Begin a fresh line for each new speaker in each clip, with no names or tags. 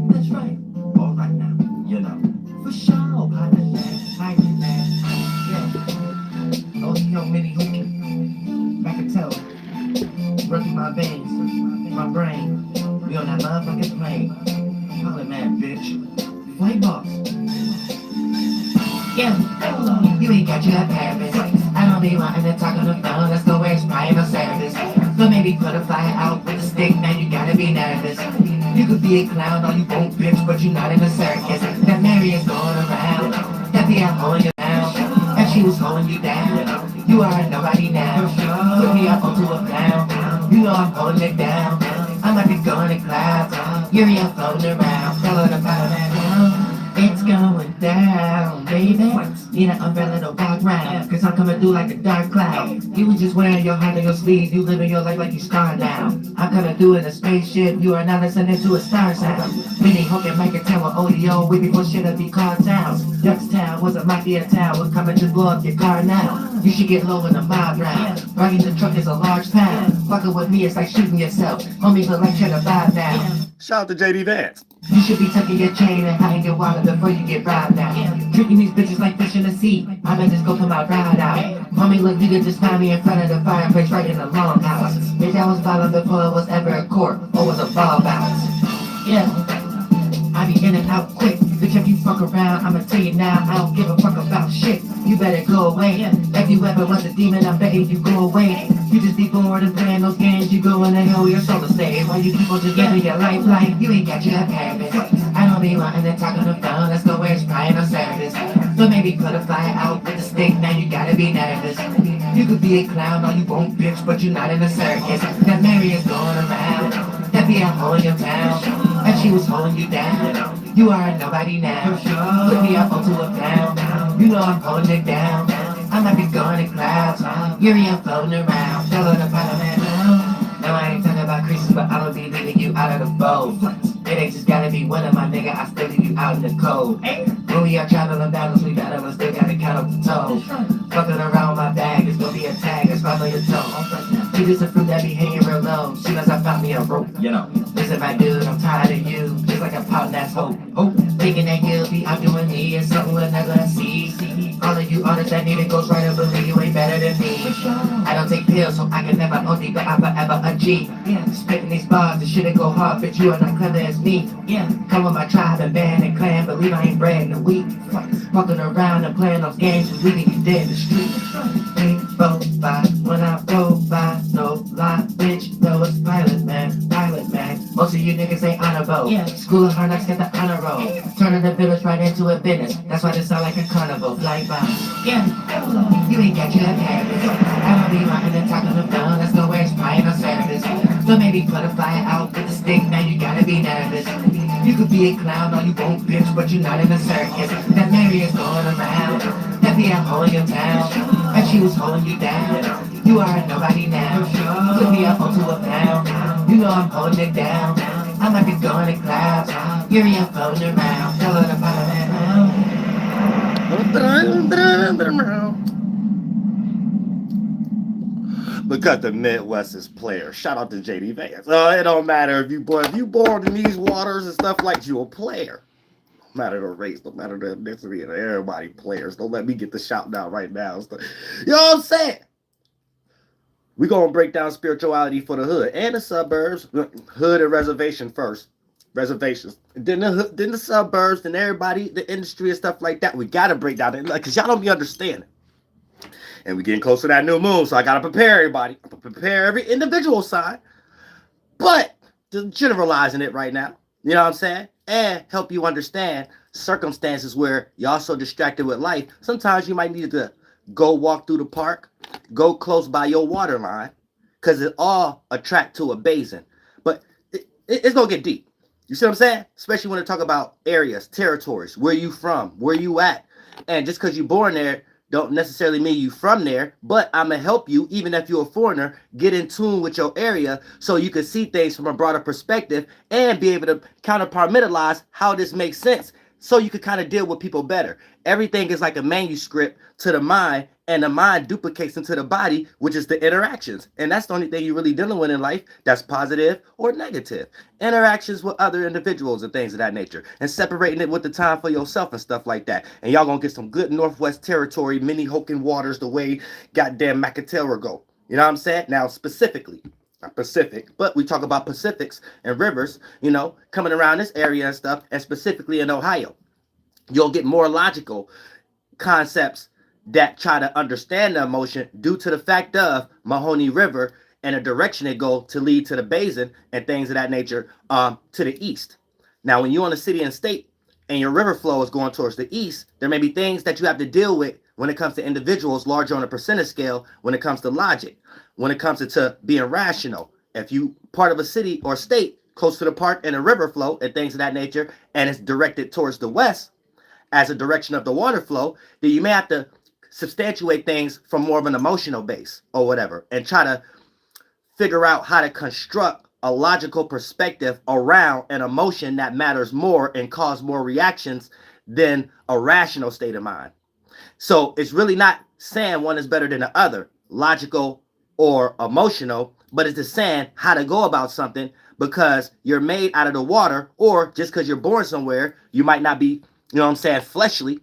That's right. All right now, you know. For sure, pilot man. Yeah. Oh, yo, mini hooking. Back and tell. Run through my veins, my brain. We on that motherfucking plane. Pilot man, bitch. Flight boss. Yeah, you ain't got you that habit. I don't be wanting to talk on the phone. Let's go where it's prime or service. So maybe put a flyer out with a stick. Now you gotta be nervous. You could be a clown all you want, bitch, but you're not in a circus. That Mary is going around. That be out holding you down. And she was holding you down. You are nobody now. Put me up onto a clown. You know I'm holding it down. I might be going to clouds. You're here floating around. Tell her to follow that down. It's going down, baby. Need an umbrella to walk round, cause I'm coming through like a dark cloud. You was just wearing your heart on your sleeve, you living your life like you star now. I'm coming through in a spaceship, you are now listening to a star sound. Mini Hook and Mike and Tower audio, way before shit would be called towns. Youngstown was a mafia town, we're coming to blow up your car now. You should get low in the mob round. Riding the truck is a large pound. Fucking with me, it's like shooting yourself. Homie, but like trying to vibe now.
Shout out to JD Vance.
You should be tucking your chain and hiding your wallet before you get robbed now. Treating these bitches like fish in the sea. I might just go put my ride out. Homie, look, you can just find me in front of the fireplace right in the long house. Bitch, I was violent before it was ever a court or was a ball bounce. Yeah, I be in and out quick. Bitch, if you fuck around, I'ma tell you now, I don't give a fuck about shit. You better go away. If you ever was a demon, I bet you go away. You just be bored and playing those games, you go in the hell, your soul to stay. While you people just living your life like you ain't got your habit. I don't be wanting to talk on the phone, let's go where it's prime or service. So maybe put a flyer out with a stick, now you gotta be nervous. You could be a clown all you want, bitch, but you're not in a circus. That Mary is going around, that be out holding your town. And she was holding you down, you are nobody now. Put me up onto a clown, you know I'm holding it down. I might be going to clouds, you're here floating around. Tell her to follow me now. No, I ain't talking about creases, but I'ma be leaving you out of the fold. It ain't just gotta be one of my nigga, I still leave you out in the cold. When we are traveling battles, we battle and still gotta count up the toes. Fucking around my bag, it's gonna be a tag, it's probably a toe. She just a fruit that be hanging real low, she knows I found me a rope, you know. Listen, my dude, I'm tired of you, just like a pouting ass hope. Thinking that you'll be out doing me, it's something we'll never see. All of you artists that need it goes right, believe you ain't better than me. I don't take pills, so I can never OD, but I'm forever a G. Spitting these bars, this shit'll go hard, bitch, you are not clever as me. Come with my tribe and band and clan, believe I ain't bred in the week. Walking around and playing those games, just leaving you dead in the street. 3, 4, 5, when I roll by, no lie, bitch, no, it's pilot man, pilot man. Most of you niggas ain't honorable. School of hard knocks got the honor roll. Turning the village right into a business. That's why this sound like a carnival. Flight bounce. You ain't got your habit. I don't be wanting to talk on the phone. Let's go where it's prime or service. So maybe put a flyer out with a stick. Now you gotta be nervous. You could be a clown all you want, bitch, but you're not in a circus. That Mary is going around. That be out holding your town. And she was holding you down. You are nobody now. Put me up onto a pound. You know I'm holding it down. I might be going to clouds. You're here floating around. Tell her to follow that now.
Because the Midwest is player. Shout out to JD Vance. It don't matter if you born in these waters and stuff like you a player. No matter the race, no matter the ethnicity, and everybody players. Don't let me get the shout down right now. You know what I'm saying? We're going to break down spirituality for the hood and the suburbs. Hood and reservation first. Reservations. Then the suburbs, then everybody, the industry and stuff like that. We got to break down it because y'all don't be understanding. And we're getting close to that new moon, so I got to prepare everybody. I'm going to prepare every individual side. But just generalizing it right now. You know what I'm saying? And help you understand circumstances where y'all so distracted with life. Sometimes you might need to go walk through the park. Go close by your water line. Because it all attract to a basin. But it's going to get deep. You see what I'm saying? Especially when they talk about areas, territories, where you from, where you at. And just because you're born there, don't necessarily mean you from there, but I'm going to help you, even if you're a foreigner, get in tune with your area so you can see things from a broader perspective and be able to counterpartmentalize how this makes sense so you can kind of deal with people better. Everything is like a manuscript to the mind, and the mind duplicates into the body, which is the interactions. And that's the only thing you're really dealing with in life that's positive or negative. Interactions with other individuals and things of that nature, and separating it with the time for yourself and stuff like that. And y'all gonna get some good Northwest Territory, mini Hoken waters the way goddamn Macatera go. You know what I'm saying? Now, specifically, not Pacific, but we talk about Pacifics and rivers, you know, coming around this area and stuff, and specifically in Ohio. You'll get more logical concepts that try to understand the emotion due to the fact of Mahoney River and the direction it go to lead to the basin and things of that nature to the east. Now, when you're on a city and state and your river flow is going towards the east, there may be things that you have to deal with when it comes to individuals larger on a percentage scale, when it comes to logic, when it comes to being rational. If you part of a city or state close to the park and a river flow and things of that nature, and it's directed towards the west, as a direction of the water flow, then you may have to substantiate things from more of an emotional base or whatever, and try to figure out how to construct a logical perspective around an emotion that matters more and cause more reactions than a rational state of mind. So it's really not saying one is better than the other, logical or emotional, but it's just saying how to go about something, because you're made out of the water, or just because you're born somewhere, you might not be, you know what I'm saying, fleshly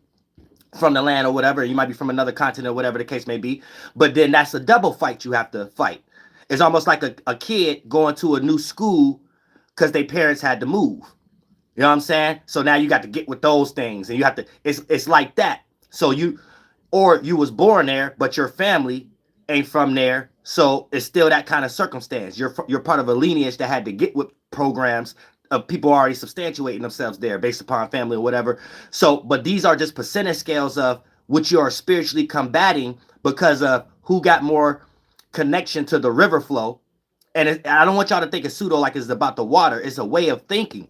from the land or whatever. You might be from another continent or whatever the case may be. But then that's a double fight you have to fight. It's almost like a kid going to a new school because their parents had to move. You know what I'm saying? So now you got to get with those things, and you have to, it's like that. So you was born there, but your family ain't from there. So it's still that kind of circumstance. You're part of a lineage that had to get with programs of people already substantiating themselves there based upon family or whatever. So, but these are just percentage scales of which you are spiritually combating because of who got more connection to the river flow. And I don't want y'all to think it's pseudo like it's about the water. It's a way of thinking.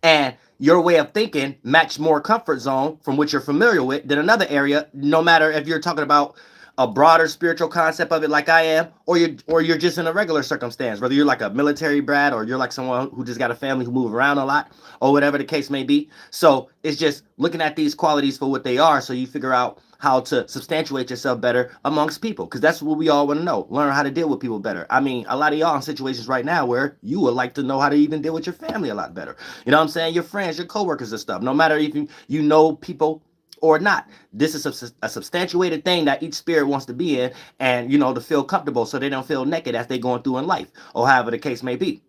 And your way of thinking match more comfort zone from which you're familiar with than another area, no matter if you're talking about a broader spiritual concept of it like I am, or you're just in a regular circumstance, whether you're like a military brat or you're like someone who just got a family who move around a lot or whatever the case may be. So it's just looking at these qualities for what they are, so you figure out how to substantiate yourself better amongst people, because that's what we all want to know. Learn how to deal with people better. I mean, a lot of y'all in situations right now where you would like to know how to even deal with your family a lot better. You know what I'm saying? Your friends, your coworkers and stuff. No matter if you know people or not, this is a substantiated thing that each spirit wants to be in, and you know, to feel comfortable so they don't feel naked as they're going through in life, or however the case may be.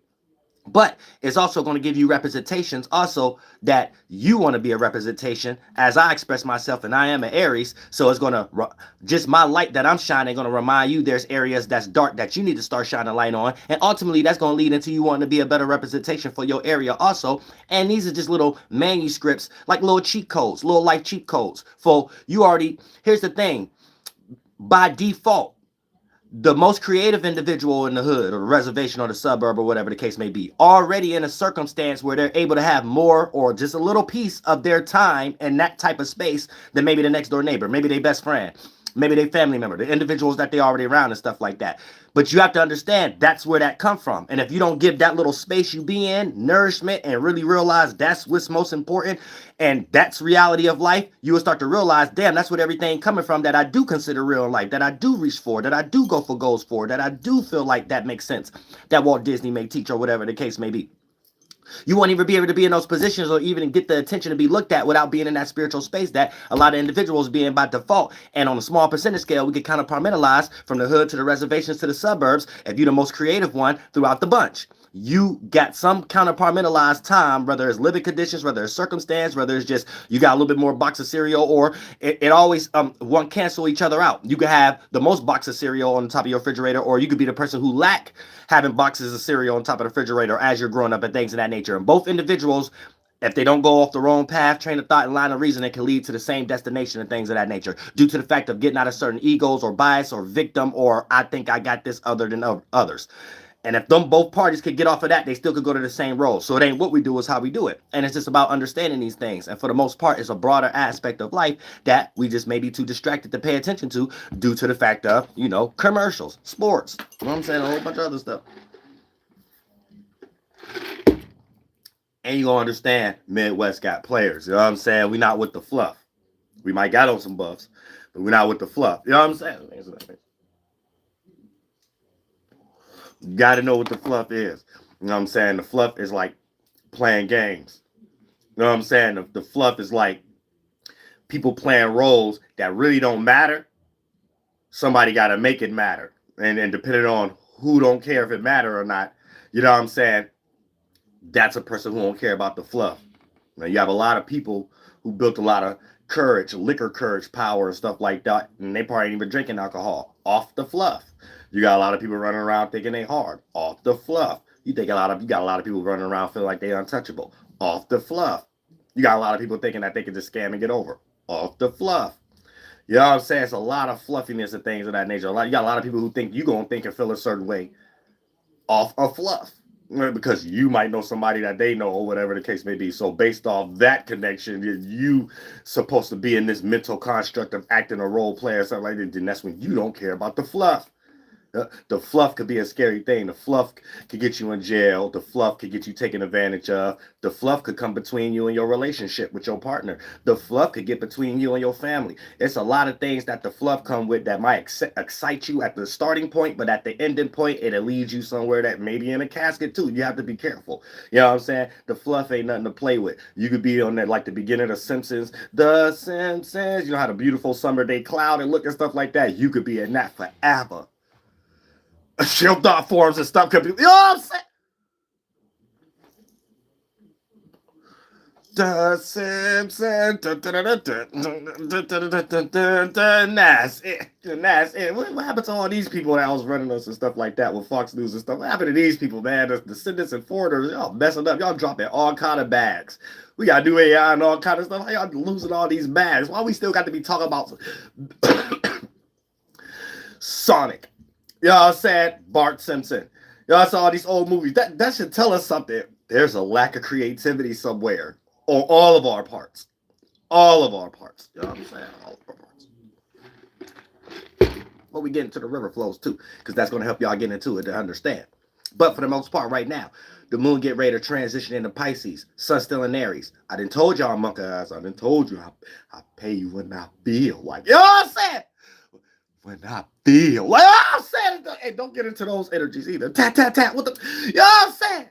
But it's also going to give you representations also that you want to be a representation, as I express myself, and I am an Aries. So it's going to, just my light that I'm shining, going to remind you there's areas that's dark that you need to start shining light on. And ultimately, that's going to lead into you wanting to be a better representation for your area also. And these are just little manuscripts, like little cheat codes, little life cheat codes. For you already, here's the thing, by default, the most creative individual in the hood or the reservation or the suburb or whatever the case may be, already in a circumstance where they're able to have more or just a little piece of their time in that type of space than maybe the next door neighbor, maybe their best friend, maybe their family member, the individuals that they already around and stuff like that. But you have to understand that's where that come from. And if you don't give that little space you be in nourishment and really realize that's what's most important and that's reality of life, you will start to realize, damn, that's what everything coming from that I do consider real in life, that I do reach for, that I do go for goals for, that I do feel like that makes sense, that Walt Disney may teach or whatever the case may be. You won't even be able to be in those positions or even get the attention to be looked at without being in that spiritual space that a lot of individuals be in by default. And on a small percentage scale, we get kind of compartmentalized from the hood to the reservations to the suburbs. If you're the most creative one throughout the bunch, you got some kind of compartmentalized time, whether it's living conditions, whether it's circumstance, whether it's just you got a little bit more box of cereal, or it always one cancel each other out. You could have the most box of cereal on the top of your refrigerator, or you could be the person who lack having boxes of cereal on top of the refrigerator as you're growing up and things of that nature. And both individuals, if they don't go off the wrong path, train of thought, and line of reason, it can lead to the same destination and things of that nature due to the fact of getting out of certain egos or bias or victim or I think I got this other than others. And if them both parties could get off of that, they still could go to the same role. So it ain't what we do, it's how we do it. And it's just about understanding these things. And for the most part, it's a broader aspect of life that we just may be too distracted to pay attention to due to the fact of, you know, commercials, sports, you know what I'm saying, a whole bunch of other stuff. And you're going to understand Midwest got players. You know what I'm saying? We not with the fluff. We might got on some buffs, We're not with the fluff. You know what I'm saying? You got to know what the fluff is. You know what I'm saying? The fluff is like playing games. You know what I'm saying? The fluff is like people playing roles that really don't matter. Somebody got to make it matter. And depending on who don't care if it matter or not, you know what I'm saying? That's a person who don't care about the fluff. Now, you have a lot of people who built a lot of courage, liquor courage, power, and stuff like that, and they probably ain't even drinking alcohol. Off the fluff. You got a lot of people running around thinking they hard. Off the fluff. You got a lot of people running around feeling like they untouchable. Off the fluff. You got a lot of people thinking that they can just scam and get over. Off the fluff. You know what I'm saying? It's a lot of fluffiness and things of that nature. You got a lot of people who think you gonna think and feel a certain way off of fluff. Because you might know somebody that they know or whatever the case may be. So based off that connection, you supposed to be in this mental construct of acting a role player or something like that. Then that's when you don't care about the fluff. The fluff could be a scary thing. The fluff could get you in jail. The fluff could get you taken advantage of. The fluff could come between you and your relationship with your partner. The fluff could get between you and your family. It's a lot of things that the fluff come with that might excite you at the starting point, but at the ending point, it'll lead you somewhere that maybe in a casket too. You have to be careful. You know what I'm saying? The fluff ain't nothing to play with. You could be on that like the beginning of The Simpsons. The Simpsons. You know how the beautiful summer day cloud and look and stuff like that? You could be in that forever. Shield dot forms and stuff could be, you know what I'm saying? The Simpsons. That's it. That's it. What happened to all these people that was running us and stuff like that with Fox News and stuff? What happened to these people, man? The descendants and foreigners, y'all messing up. Y'all dropping all kind of bags. We got to do AI and all kind of stuff. How y'all losing all these bags? Why we still got to be talking about Sonic? You know what I'm saying? Bart Simpson. Y'all saw all these old movies. That should tell us something. There's a lack of creativity somewhere on all of our parts. All of our parts. You know what I'm saying? All of our parts. But we get into the river flows too, because that's going to help y'all get into it to understand. But for the most part right now, the moon get ready to transition into Pisces. Sun still in Aries. I done told y'all, monkey ass. I done told you I pay you when I feel like. You know what I'm saying? When I feel like, I'm saying, hey, don't get into those energies either. Tap, tap, tap. What the, you know what I'm saying?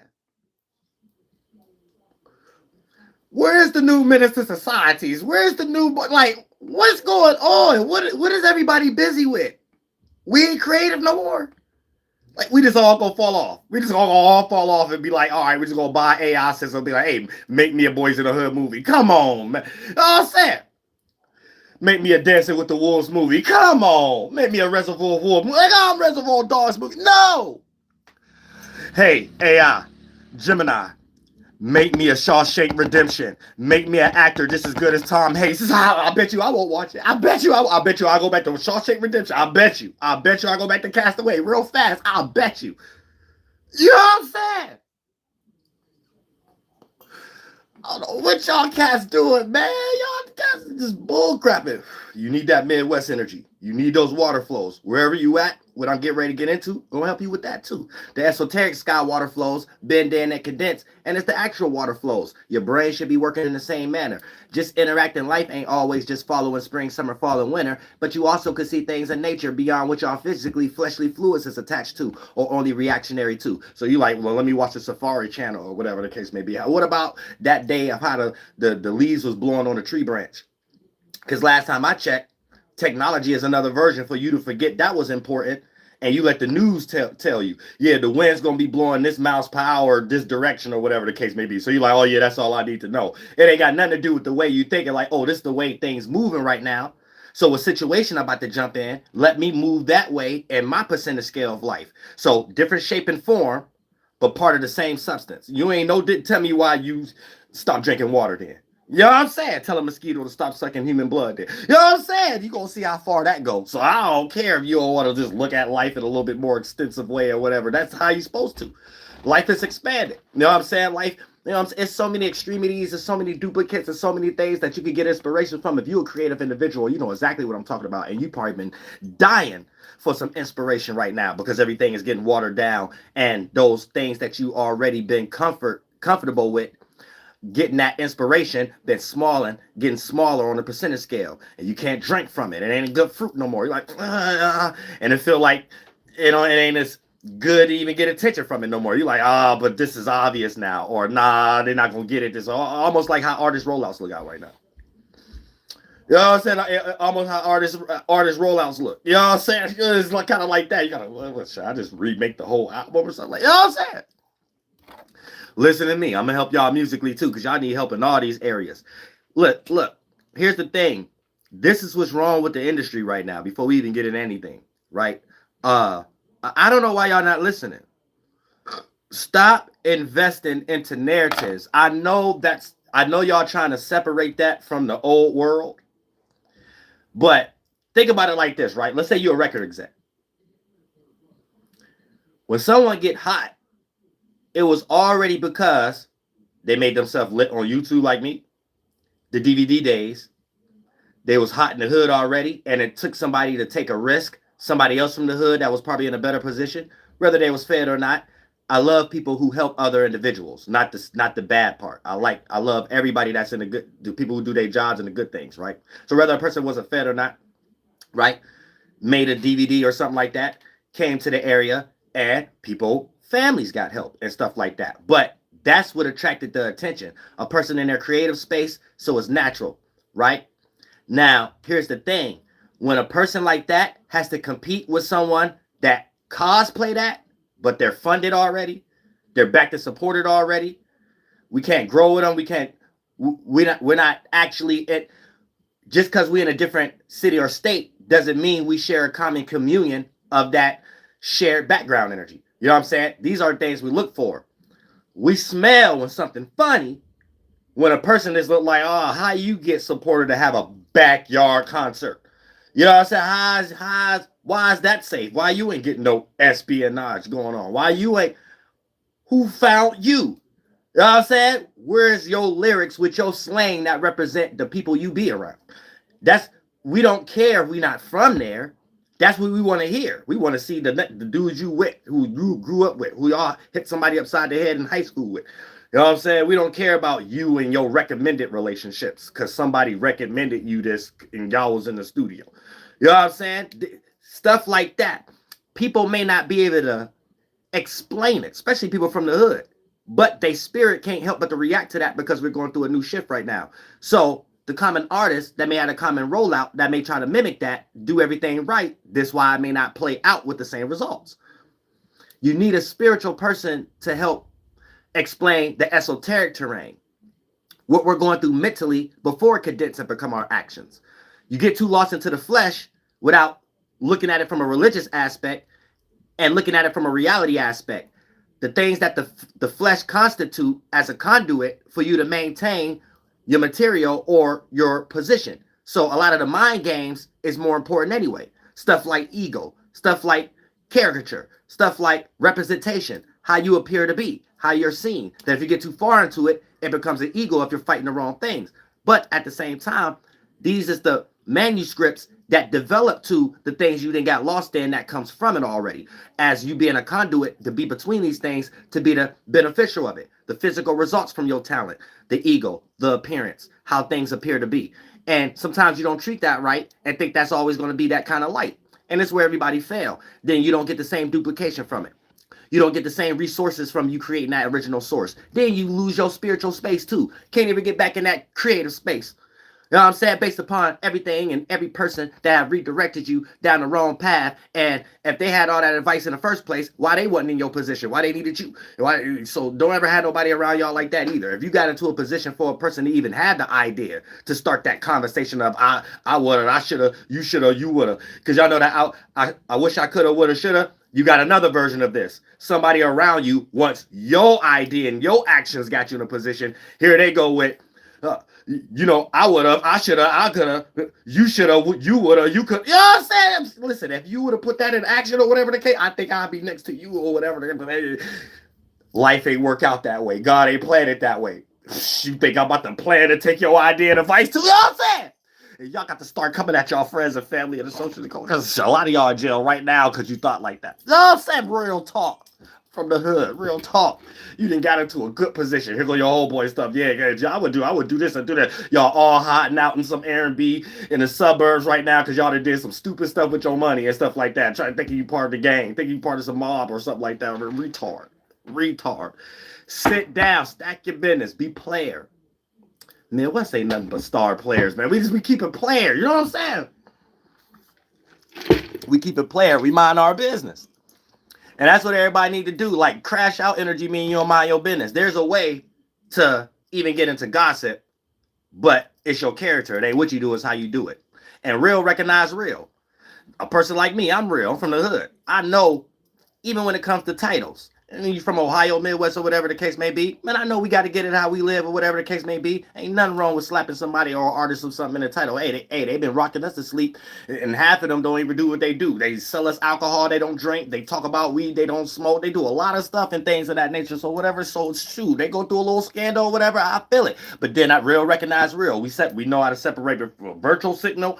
Where's the new minister societies? Where's the new, like, what's going on? What is everybody busy with? We ain't creative no more. Like, we just all gonna fall off. We just all fall off and be like, all right, we're just gonna buy AI system and be like, hey, make me a Boys in the Hood movie. Come on, man. You know what I'm saying? Make me a Dancing with the Wolves movie. Come on. Make me a Reservoir Wolves movie. Like, I'm Reservoir Dogs movie. No. Hey, AI, Gemini, make me a Shawshank Redemption. Make me an actor just as good as Tom Hanks. I bet you I won't watch it. I bet you I'll go back to Shawshank Redemption. I bet you I'll go back to Castaway real fast. I'll bet you. You know what I'm saying? I don't know what y'all cats doing, man. Y'all cats just bullcrapping. You need that Midwest energy. You need those water flows. Wherever you at, what I'm getting ready to get into, gonna help you with that too. The esoteric sky water flows, bend in and condense, and it's the actual water flows. Your brain should be working in the same manner. Just interacting life ain't always just following spring, summer, fall, and winter, but you also could see things in nature beyond what y'all physically, fleshly fluids is attached to or only reactionary to. So you like, well, let me watch the Safari Channel or whatever the case may be. What about that day of how the leaves was blowing on a tree branch? Because last time I checked, technology is another version for you to forget that was important, and you let the news tell you, yeah, the wind's going to be blowing this miles per hour, this direction, or whatever the case may be. So you're like, oh, yeah, that's all I need to know. It ain't got nothing to do with the way you thinking, like, oh, this is the way things moving right now. So a situation I'm about to jump in, let me move that way in my percentage scale of life. So different shape and form, but part of the same substance. You ain't didn't tell me why you stopped drinking water then. You know what I'm saying? Tell a mosquito to stop sucking human blood there. You know what I'm saying? You're going to see how far that goes. So I don't care if you don't want to just look at life in a little bit more extensive way or whatever. That's how you're supposed to. Life is expanded. You know what I'm saying? Life, you know what I'm saying? It's so many extremities, there's so many duplicates, and so many things that you could get inspiration from. If you're a creative individual, you know exactly what I'm talking about. And you probably been dying for some inspiration right now because everything is getting watered down. And those things that you already been comfortable with, getting that inspiration that's getting smaller on the percentage scale, and you can't drink from it. It ain't a good fruit no more. You're like, and it feel like, it ain't as good to even get attention from it no more. You're like, but this is obvious now, or nah, they're not gonna get it. This almost like how artist rollouts look out right now. You know what I'm saying? Almost how artist rollouts look. You know what I'm saying? It's like kind of like that. You gotta, should I just remake the whole album or something? Like, you know what I'm saying? Listen to me. I'm gonna help y'all musically too, because y'all need help in all these areas. Look. Here's the thing. This is what's wrong with the industry right now. Before we even get into anything, right? I don't know why y'all not listening. Stop investing into narratives. I know y'all trying to separate that from the old world. But think about it like this, right? Let's say you're a record exec. When someone get hot, it was already because they made themselves lit on YouTube like me. The DVD days, they was hot in the hood already, and it took somebody to take a risk, somebody else from the hood that was probably in a better position, whether they was fed or not. I love people who help other individuals, not the bad part. I love everybody that's in the people who do their jobs and the good things, right? So whether a person wasn't fed or not, right, made a DVD or something like that, came to the area, and families got help and stuff like that. But that's what attracted the attention. A person in their creative space, so it's natural, right? Now, here's the thing. When a person like that has to compete with someone that cosplay that, but they're funded already, they're backed and supported already, we can't grow with them. We're not actually just because we're in a different city or state doesn't mean we share a common communion of that shared background energy. You know what I'm saying? These are things we look for. We smell when something funny, when a person is look like, how you get supported to have a backyard concert? You know what I'm saying? Why is that safe? Why you ain't getting no espionage going on? Why you ain't? Who found you? You know what I'm saying? Where's your lyrics with your slang that represent the people you be around? We don't care if we not from there. That's what we want to hear. We want to see the dudes you with, who you grew up with, who y'all hit somebody upside the head in high school with. You know what I'm saying? We don't care about you and your recommended relationships because somebody recommended you this and y'all was in the studio. You know what I'm saying? Stuff like that. People may not be able to explain it, especially people from the hood, but their spirit can't help but to react to that because we're going through a new shift right now. So the common artist that may have a common rollout that may try to mimic that, do everything right. This is why it may not play out with the same results. You need a spiritual person to help explain the esoteric terrain, what we're going through mentally before it condenses and become our actions. You get too lost into the flesh without looking at it from a religious aspect and looking at it from a reality aspect. The things that the flesh constitute as a conduit for you to maintain your material or your position. So a lot of the mind games is more important anyway. Stuff like ego, stuff like caricature, stuff like representation, how you appear to be, how you're seen. That if you get too far into it, it becomes an ego if you're fighting the wrong things. But at the same time, these is the manuscripts that develop to the things you then got lost in that comes from it already, as you being a conduit to be between these things, to be the beneficial of it, the physical results from your talent, the ego, the appearance, how things appear to be. And sometimes you don't treat that right and think that's always going to be that kind of light, and it's where everybody fail. Then you don't get the same duplication from it. You don't get the same resources from you creating that original source. Then you lose your spiritual space too. Can't even get back in that creative space. You know what I'm saying? Based upon everything and every person that have redirected you down the wrong path. And if they had all that advice in the first place, why they wasn't in your position? Why they needed you? So don't ever have nobody around y'all like that either. If you got into a position for a person to even have the idea to start that conversation of I woulda, I shoulda, you shoulda, you woulda. Because y'all know that I wish I coulda, woulda, shoulda. You got another version of this. Somebody around you wants your idea and your actions got you in a position. Here they go with, I would have, I should have, I could have, you should have, you would have, you could. You know what I'm saying? Listen, if you would have put that in action or whatever the case, I think I'd be next to you or whatever. Life ain't work out that way. God ain't planned it that way. You think I'm about to plan to take your idea and advice too? You know what I'm saying? And y'all got to start coming at y'all friends and family and the social, because a lot of y'all in jail right now because you thought like that. You know what I'm saying? Real talk. from the hood, real talk. You done got into a good position. Here go your old boy stuff. Yeah, I would do this and do that. Y'all all hiding out in some Airbnb in the suburbs right now because y'all done did some stupid stuff with your money and stuff like that. Trying to think you part of the gang, think you part of some mob or something like that. Retard. Sit down, stack your business, be player. Man, West ain't nothing but star players, man. We keep it player. You know what I'm saying? We keep it player. We mind our business. And that's what everybody need to do. Like, crash out energy mean you don't mind your business. There's a way to even get into gossip, but it's your character. It ain't what you do, it's how you do it. And real recognize real. A person like me, I'm real. I'm from the hood. I know, even when it comes to titles, and you're from Ohio, Midwest, or whatever the case may be, man, I know we got to get it how we live or whatever the case may be. Ain't nothing wrong with slapping somebody or artist or something in the title. Hey, they been rocking us to sleep, and half of them don't even do what they do. They sell us alcohol, they don't drink, they talk about weed, they don't smoke, they do a lot of stuff and things of that nature. So whatever, so shoot, they go through a little scandal or whatever, I feel it. But then I real recognize real. We know how to separate a virtual signal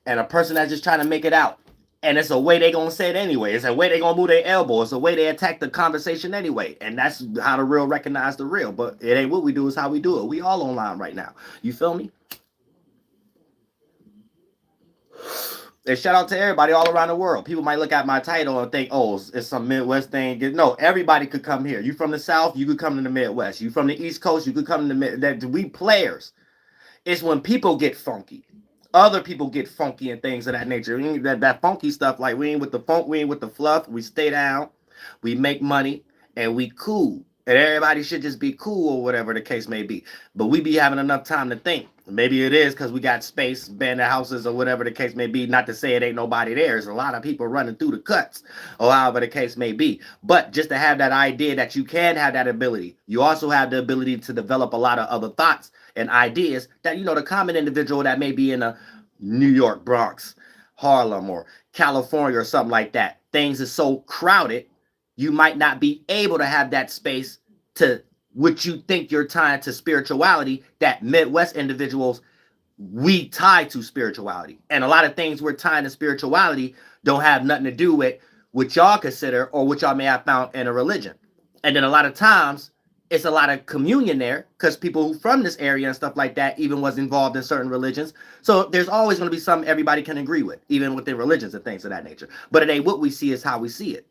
and a person that's just trying to make it out. And it's a way they gonna say it anyway. It's a way they gonna move their elbow. It's a way they attack the conversation anyway. And that's how the real recognize the real. But it ain't what we do, it's how we do it. We all online right now. You feel me? And shout out to everybody all around the world. People might look at my title and think, oh, it's some Midwest thing. No, everybody could come here. You from the South, you could come to the Midwest. You from the East Coast, you could come to the Midwest. We players. It's when people get funky. Other people get funky and things of that nature. That funky stuff, like we ain't with the funk, we ain't with the fluff. We stay down, we make money, and we cool. And everybody should just be cool or whatever the case may be. But we be having enough time to think. Maybe it is because we got space, abandoned houses or whatever the case may be. Not to say it ain't nobody there. There's a lot of people running through the cuts or however the case may be. But just to have that idea that you can have that ability. You also have the ability to develop a lot of other thoughts and ideas that, you know, the common individual that may be in a New York, Bronx, Harlem, or California or something like that. Things are so crowded, you might not be able to have that space to what you think you're tied to spirituality, that Midwest individuals, we tie to spirituality. And a lot of things we're tying to spirituality don't have nothing to do with what y'all consider or what y'all may have found in a religion. And then a lot of times, it's a lot of communion there because people who from this area and stuff like that even was involved in certain religions. So there's always going to be something everybody can agree with, even within religions and things of that nature. But it ain't what we see, is how we see it.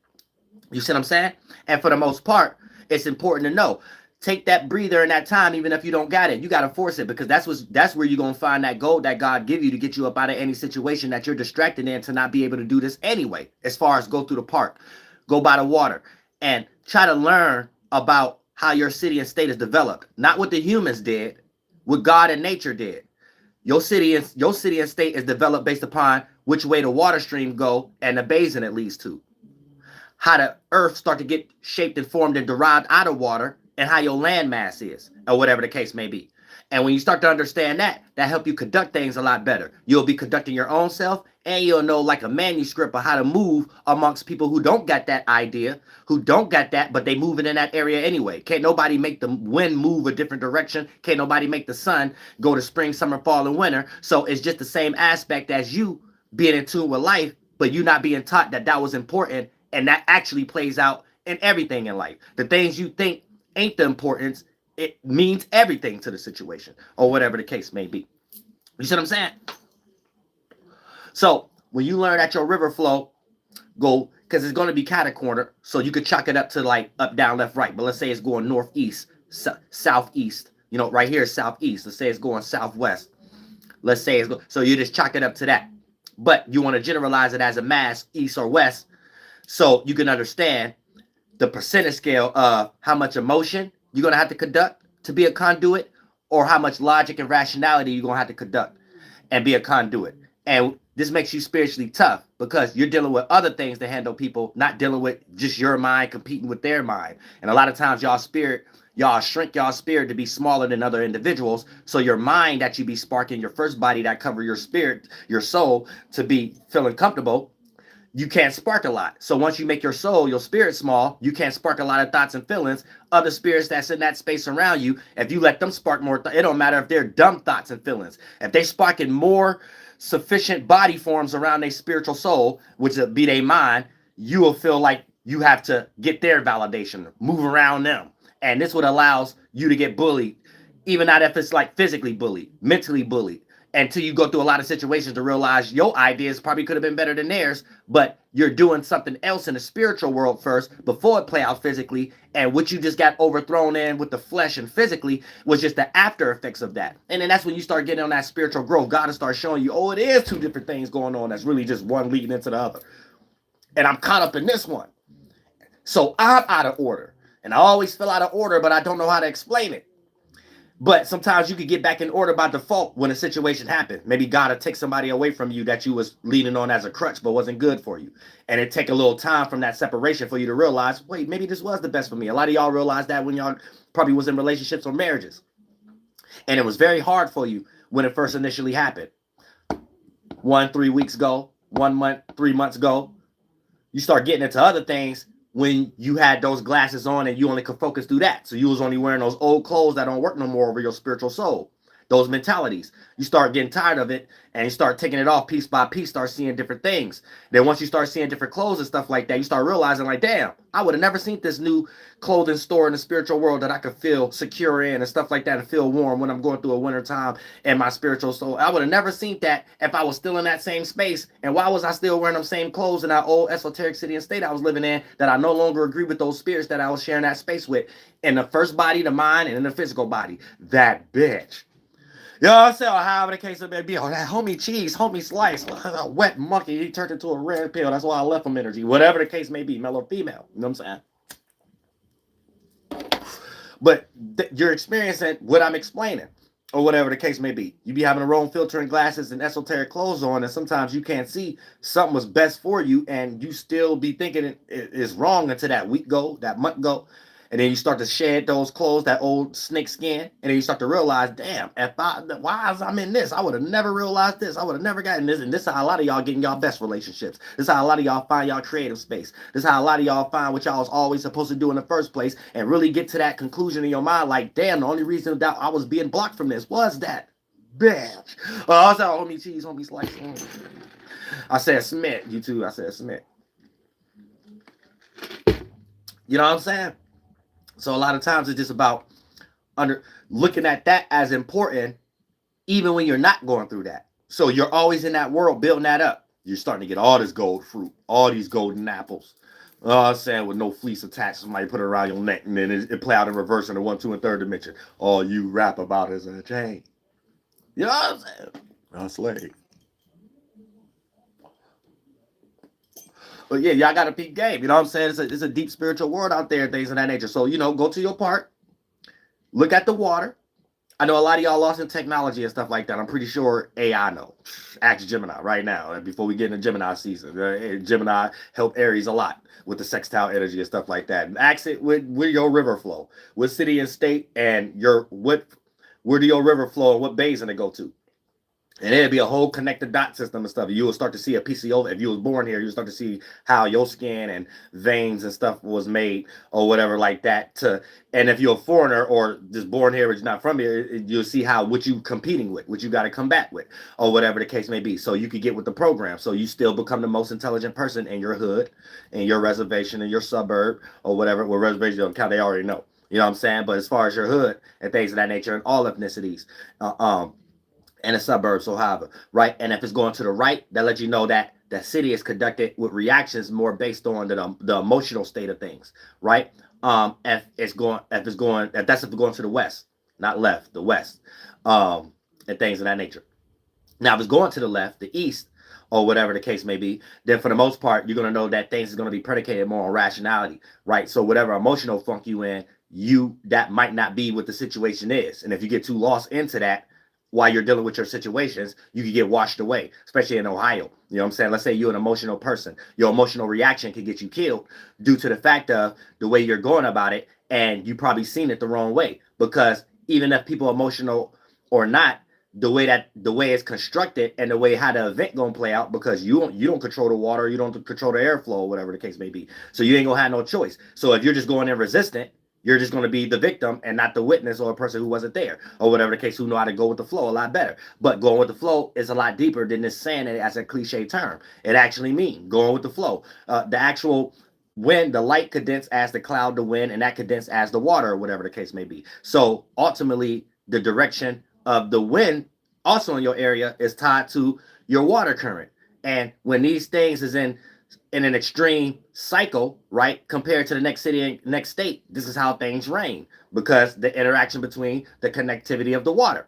You see what I'm saying? And for the most part, it's important to know. Take that breather and that time, even if you don't got it. You got to force it, because that's where you're going to find that gold that God give you to get you up out of any situation that you're distracted in, to not be able to do this anyway. As far as go through the park, go by the water, and try to learn about how your city and state is developed. Not what the humans did, what God and nature did. Your city and state is developed based upon which way the water stream go and the basin it leads to. How the earth start to get shaped and formed and derived out of water, and how your land mass is, or whatever the case may be. And when you start to understand that help you conduct things a lot better. You'll be conducting your own self, and you'll know like a manuscript of how to move amongst people who don't got that idea, who don't got that, but they moving in that area anyway. Can't nobody make the wind move a different direction. Can't nobody make the sun go to spring, summer, fall, and winter. So it's just the same aspect as you being in tune with life, but you not being taught that was important, and that actually plays out in everything in life. The things you think ain't the importance, it means everything to the situation, or whatever the case may be. You see what I'm saying? So when you learn that your river flow go, because it's going to be catacorner, so you could chalk it up to like up, down, left, right. But let's say it's going northeast, southeast. You know, right here is southeast. Let's say it's going southwest. Let's say it's so you just chalk it up to that. But you want to generalize it as a mass, east or west, so you can understand the percentage scale of how much emotion you're going to have to conduct to be a conduit, or how much logic and rationality you're going to have to conduct and be a conduit. And this makes you spiritually tough, because you're dealing with other things to handle people, not dealing with just your mind competing with their mind. And a lot of times y'all shrink y'all spirit to be smaller than other individuals. So your mind that you be sparking, your first body that cover your spirit, your soul, to be feeling comfortable, you can't spark a lot. So once you make your soul, your spirit small, you can't spark a lot of thoughts and feelings. Other spirits that's in that space around you, if you let them spark more, it don't matter if they're dumb thoughts and feelings. If they sparking more sufficient body forms around their spiritual soul, which would be their mind, you will feel like you have to get their validation, move around them. And this what allows you to get bullied, even not if it's like physically bullied, mentally bullied, until you go through a lot of situations to realize your ideas probably could have been better than theirs, but you're doing something else in the spiritual world first before it play out physically, and what you just got overthrown in with the flesh and physically was just the after effects of that. And then that's when you start getting on that spiritual growth. God will start showing you, oh, it is two different things going on. That's really just one leading into the other. And I'm caught up in this one. So I'm out of order. And I always feel out of order, but I don't know how to explain it. But sometimes you could get back in order by default when a situation happened. Maybe God will take somebody away from you that you was leaning on as a crutch, but wasn't good for you. And it take a little time from that separation for you to realize, wait, maybe this was the best for me. A lot of y'all realized that when y'all probably was in relationships or marriages. And it was very hard for you when it first initially happened. 3 weeks go, 1 month, 3 months go. You start getting into other things when you had those glasses on and you only could focus through that. So you was only wearing those old clothes that don't work no more over your spiritual soul. Those mentalities. You start getting tired of it and you start taking it off piece by piece, start seeing different things. Then once you start seeing different clothes and stuff like that, you start realizing like, damn, I would have never seen this new clothing store in the spiritual world that I could feel secure in and stuff like that and feel warm when I'm going through a winter time in my spiritual soul. I would have never seen that if I was still in that same space. And why was I still wearing them same clothes in that old esoteric city and state I was living in that I no longer agree with those spirits that I was sharing that space with in the first body, the mind, and in the physical body? That bitch. You know what I'm saying? Or however the case may be. Oh, that homie cheese, homie slice, a wet monkey, he turned into a red pill. That's why I left him energy. Whatever the case may be, male or female. You know what I'm saying? But you're experiencing what I'm explaining, or whatever the case may be. You be having the wrong filtering glasses and esoteric clothes on, and sometimes you can't see something was best for you, and you still be thinking it is wrong until that week go, that month go. And then you start to shed those clothes, that old snake skin, and then you start to realize, damn, why I'm in this? I would have never realized this. I would have never gotten this. And this is how a lot of y'all getting y'all best relationships. This is how a lot of y'all find y'all creative space. This is how a lot of y'all find what y'all was always supposed to do in the first place and really get to that conclusion in your mind like, damn, the only reason that I was being blocked from this was that. Bitch. I said, homie cheese, homie slice. I said Smith. You too. I said Smith. You know what I'm saying? So a lot of times it's just about looking at that as important, even when you're not going through that. So you're always in that world building that up. You're starting to get all this gold fruit, all these golden apples. You know what I'm saying? With no fleece attached, somebody put it around your neck, and then it play out in reverse in the 1, 2, and 3rd dimension. All you rap about is a chain. You know what I'm saying? A slave. But yeah, y'all got to peep game. You know what I'm saying? It's a deep spiritual world out there, things of that nature. So, you know, go to your park. Look at the water. I know a lot of y'all lost in technology and stuff like that. I'm pretty sure AI know. Ask Gemini right now before we get into Gemini season. Gemini help Aries a lot with the sextile energy and stuff like that. And ask it with your river flow. What city and state and where do your river flow and what basin it go to? And it'll be a whole connected dot system and stuff. You will start to see a PCO. If you was born here, you'll start to see how your skin and veins and stuff was made or whatever like that. And if you're a foreigner or just born here but you're not from here, you'll see what you competing with, what you got to combat with, or whatever the case may be. So you could get with the program. So you still become the most intelligent person in your hood, in your reservation, in your suburb, or whatever. Well, reservation don't count. They already know. You know what I'm saying? But as far as your hood and things of that nature and all ethnicities, and the suburbs, so however, right? And if it's going to the right, that lets you know that the city is conducted with reactions more based on the emotional state of things, right? If it's going to the west, not left, the west, and things of that nature. Now, if it's going to the left, the east, or whatever the case may be, then for the most part, you're going to know that things is going to be predicated more on rationality, right? So whatever emotional funk you in, that might not be what the situation is. And if you get too lost into that, while you're dealing with your situations, you can get washed away, especially in Ohio. You know what I'm saying? Let's say you're an emotional person. Your emotional reaction can get you killed due to the fact of the way you're going about it, and you probably seen it the wrong way. Because even if people are emotional or not, the way it's constructed and the way how the event gonna play out, because you don't control the water, you don't control the airflow, or whatever the case may be. So you ain't gonna have no choice. So if you're just going in resistant, you're just going to be the victim and not the witness or a person who wasn't there or whatever the case, who know how to go with the flow a lot better. But going with the flow is a lot deeper than this saying it as a cliche term. It actually means going with the flow. The actual Wind, the light condense as the cloud, the wind, and that condense as the water, or whatever the case may be. So ultimately, the direction of the wind also in your area is tied to your water current. And when these things is in an extreme cycle, right, compared to the next city and next state, this is how things rain, because the interaction between the connectivity of the water.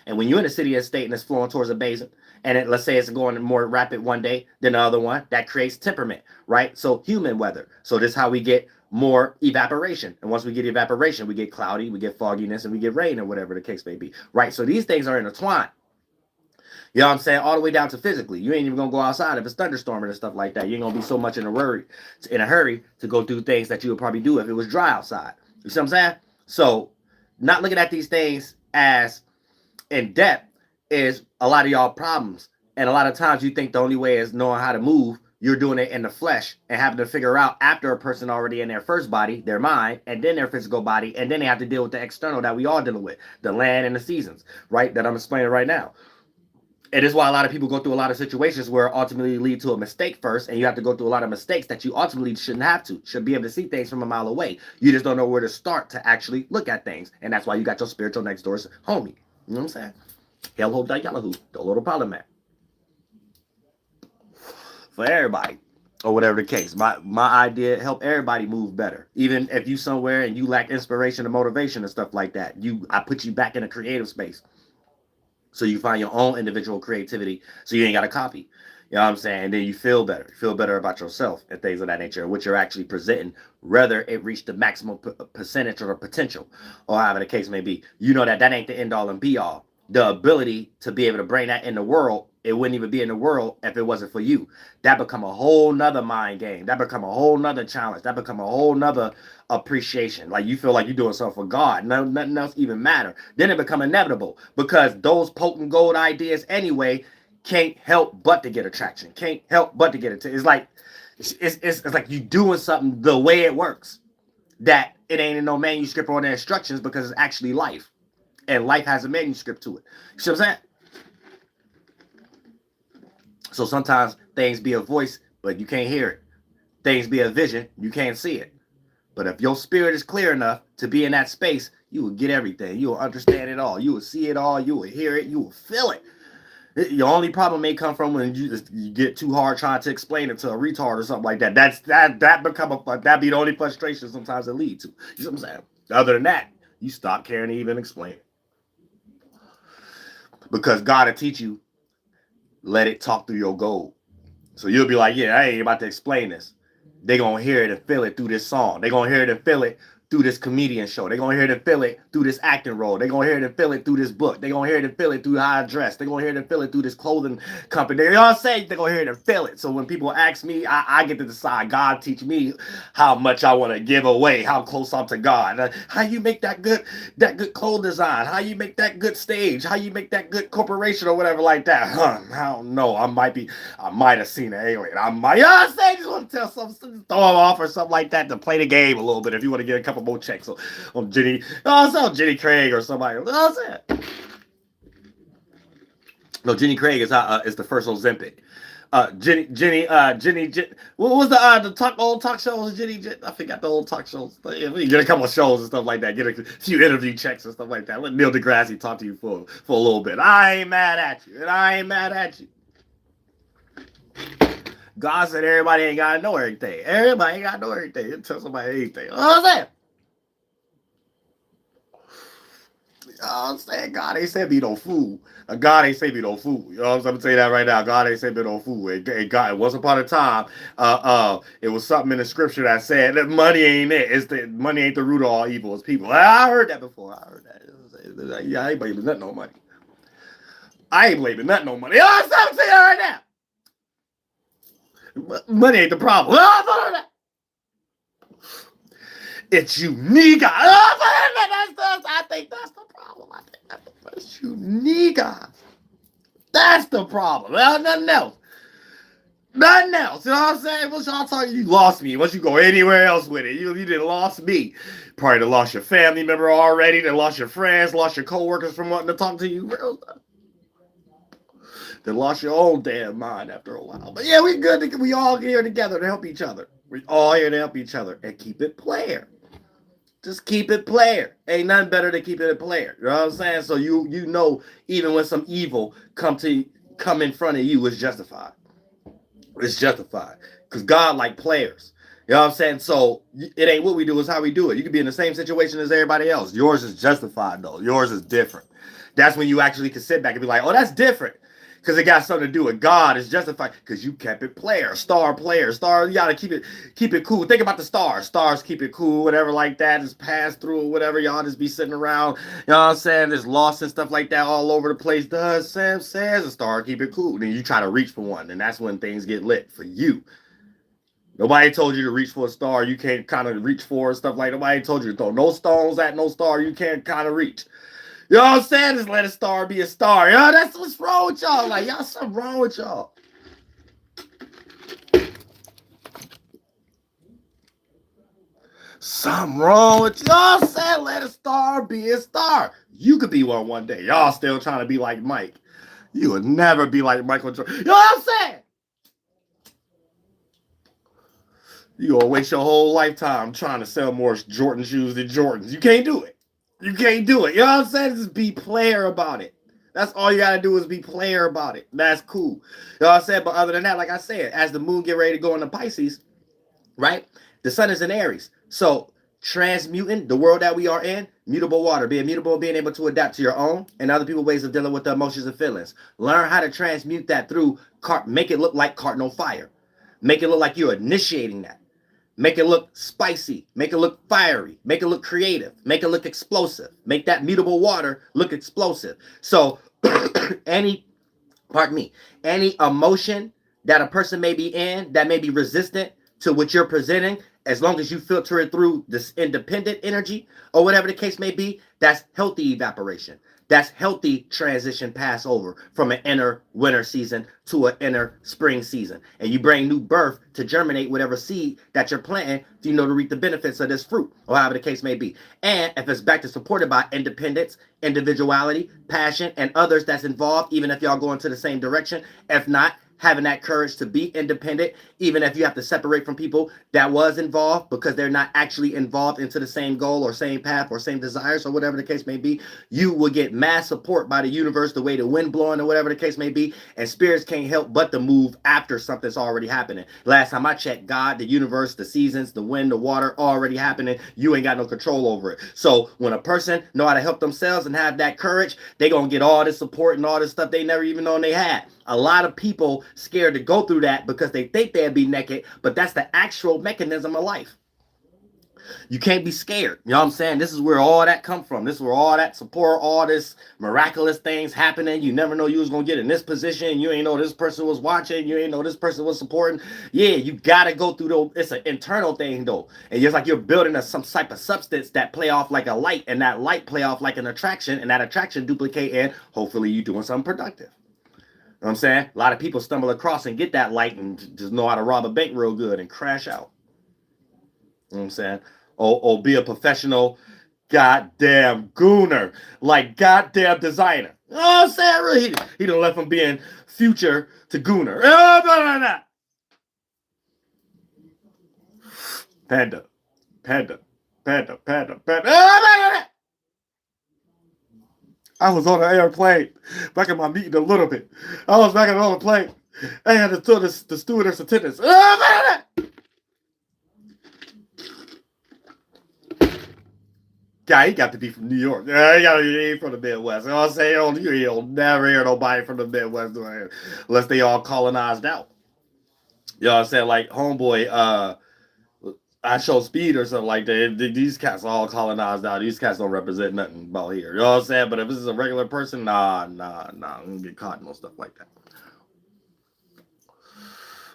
And when you're in a city or state and it's flowing towards a basin, and let's say it's going more rapid one day than the other one, that creates temperament, right? So human weather. So this is how we get more evaporation. And once we get evaporation, we get cloudy, we get fogginess, and we get rain, or whatever the case may be, right? So these things are intertwined. You know what I'm saying? All the way down to physically. You ain't even gonna go outside if it's thunderstorming and stuff like that. You ain't gonna be so much in a hurry to go do things that you would probably do if it was dry outside. You see what I'm saying? So not looking at these things as in depth is a lot of y'all problems. And a lot of times you think the only way is knowing how to move. You're doing it in the flesh and having to figure out after a person already in their first body, their mind, and then their physical body, and then they have to deal with the external that we all dealing with, the land and the seasons, right? That I'm explaining right now. It is why a lot of people go through a lot of situations where ultimately lead to a mistake first, and you have to go through a lot of mistakes that you ultimately shouldn't have to. Should be able to see things from a mile away. You just don't know where to start to actually look at things, and that's why you got your spiritual next door's homie. You know what I'm saying? HIPHOP, for everybody, or whatever the case. My idea, help everybody move better. Even if you somewhere and you lack inspiration and motivation and stuff like that, I put you back in a creative space. So you find your own individual creativity, so you ain't got to copy. You know what I'm saying? And then you feel better. You feel better about yourself and things of that nature, what you're actually presenting, whether it reached the maximum percentage or potential, or however the case may be. You know that ain't the end all and be all. The ability to be able to bring that in the world, it wouldn't even be in the world if it wasn't for you. That become a whole nother mind game. That become a whole nother challenge. That become a whole nother appreciation. Like you feel like you're doing something for God. Nothing else even matter. Then it become inevitable because those potent gold ideas anyway can't help but to get attraction. Can't help but to get it. It's like it's like you doing something the way it works. That it ain't in no manuscript or the instructions because it's actually life. And life has a manuscript to it. You see what I'm saying? So sometimes things be a voice, but you can't hear it. Things be a vision, you can't see it. But if your spirit is clear enough to be in that space, you will get everything. You will understand it all. You will see it all. You will hear it. You will feel it. Your only problem may come from when you get too hard trying to explain it to a retard or something like that. That be the only frustration sometimes it lead to. You know what I'm saying? Other than that, you stop caring to even explain it. Because God will teach you, let it talk through your gold. So you'll be like, yeah, I ain't about to explain this. They're going to hear it and feel it through this song. They're going to hear it and feel it through this comedian show. They're going to hear it and feel it through this acting role. They're going to hear it and feel it through this book. They're going to hear it and feel it through how I dress. They're going to hear it and feel it through this clothing company. They all say they're going to hear it and feel it. So when people ask me, I get to decide. God teach me how much I want to give away, how close I'm to God. How you make that good clothes design. How you make that good stage. How you make that good corporation or whatever like that. I don't know. I might have seen an alien. You know what I'm saying? Just want to tell something, throw them off or something like that to play the game a little bit if you want to get a couple more checks on Jenny. Jenny Craig or somebody. You know what I'm saying? No, Jenny Craig is the first Ozempic. Jenny, what was the old talk shows? Jenny, I forgot the old talk shows. You get a couple of shows and stuff like that. Get a few interview checks and stuff like that. Let Neil deGrasse talk to you for a little bit. I ain't mad at you, and I ain't mad at you. God said everybody ain't gotta know everything. Everybody ain't gotta know everything. You tell somebody anything. You know what I'm saying? I'm saying God ain't said be no fool. God ain't say be no fool. You know what I'm saying? I'm gonna tell you that right now. God ain't say be no fool. God, once upon a time, it was something in the scripture that said that money ain't it. Money ain't the root of all evil. It's people. I heard that before. I heard that. Yeah, I ain't blaming nothing on money. I ain't blaming nothing on money. You know what I'm saying right now? Money ain't the problem. It's you, nigga. I think that's the problem. I think that's you, nigga. That's the problem. Well, nothing else. Nothing else. You know what I'm saying? Once y'all talking, you lost me. Once you go anywhere else with it, you didn't lost me. Probably done lost your family member already. Then lost your friends, lost your coworkers from wanting to talk to you. Then lost your own damn mind after a while. But yeah, we good. We all here together to help each other. We all here to help each other and keep it player. Just keep it player. Ain't nothing better than keeping it player. You know what I'm saying? So you know, even when some evil come in front of you, it's justified. It's justified. Because God like players. You know what I'm saying? So it ain't what we do, it's how we do it. You could be in the same situation as everybody else. Yours is justified though. Yours is different. That's when you actually can sit back and be like, oh, that's different. Because it got something to do with God. It's justified because you kept it player. Star. You gotta keep it cool. Think about the stars. Stars keep it cool, whatever like that. Just pass through, whatever. Y'all just be sitting around. You know what I'm saying? There's lost and stuff like that all over the place. Does Sam says a star keep it cool. Then you try to reach for one, and that's when things get lit for you. Nobody told you to reach for a star you can't kind of reach for and stuff like that. Nobody told you to throw no stones at no star you can't kind of reach. You know what I'm saying? Just let a star be a star. Yo, that's what's wrong with y'all. Like, y'all, something wrong with y'all. Something wrong with y'all. Saying let a star be a star. You could be one day. Y'all still trying to be like Mike. You would never be like Michael Jordan. You know what I'm saying? You gonna waste your whole lifetime trying to sell more Jordan shoes than Jordans. You can't do it. You can't do it. You know what I'm saying? Just be player about it. That's all you gotta do is be player about it. That's cool. You know what I'm saying? But other than that, like I said, as the moon get ready to go into Pisces, right? The sun is in Aries. So transmuting the world that we are in, mutable water, being mutable, being able to adapt to your own and other people's ways of dealing with the emotions and feelings. Learn how to transmute that through, make it look like cardinal fire. Make it look like you're initiating that. Make it look spicy. Make it look fiery. Make it look creative. Make it look explosive. Make that mutable water look explosive. So any emotion that a person may be in that may be resistant to what you're presenting, as long as you filter it through this independent energy or whatever the case may be, that's healthy evaporation. That's healthy transition pass over from an inner winter season to an inner spring season. And you bring new birth to germinate whatever seed that you're planting, to reap the benefits of this fruit, or however the case may be. And if it's back to supported by independence, individuality, passion, and others that's involved, even if y'all go into the same direction, if not, having that courage to be independent, even if you have to separate from people that was involved because they're not actually involved into the same goal or same path or same desires or whatever the case may be, you will get mass support by the universe, the way the wind blowing or whatever the case may be, and spirits can't help but to move after something's already happening. Last time I checked, God, the universe, the seasons, the wind, the water, already happening. You ain't got no control over it. So when a person know how to help themselves and have that courage, they gonna get all this support and all this stuff they never even known they had. A lot of people scared to go through that because they think they'd be naked, but that's the actual mechanism of life. You can't be scared. You know what I'm saying? This is where all that come from. This is where all that support, all this miraculous things happening. You never know you was going to get in this position. You ain't know this person was watching. You ain't know this person was supporting. Yeah, you got to go through those. It's an internal thing, though. And it's like you're building some type of substance that play off like a light, and that light play off like an attraction, and that attraction duplicate, and hopefully you doing something productive. You know what I'm saying? A lot of people stumble across and get that light and just know how to rob a bank real good and crash out. You know what I'm saying? Or be a professional goddamn gooner. Like goddamn designer. You know what I'm saying? Really, he done left from being future to gooner. Panda. I was on an airplane back in my meeting a little bit. I was back on the plane. I had to tell the stewardess attendants. Guy, he got to be from New York. He got to be from the Midwest. You know what I'm saying? You'll never hear nobody from the Midwest unless they all colonized out. You know what I'm saying? Like homeboy, I show speed or something like that. These cats all colonized out. These cats don't represent nothing about here. You know what I'm saying? But if this is a regular person, nah. We don't get caught in no stuff like that.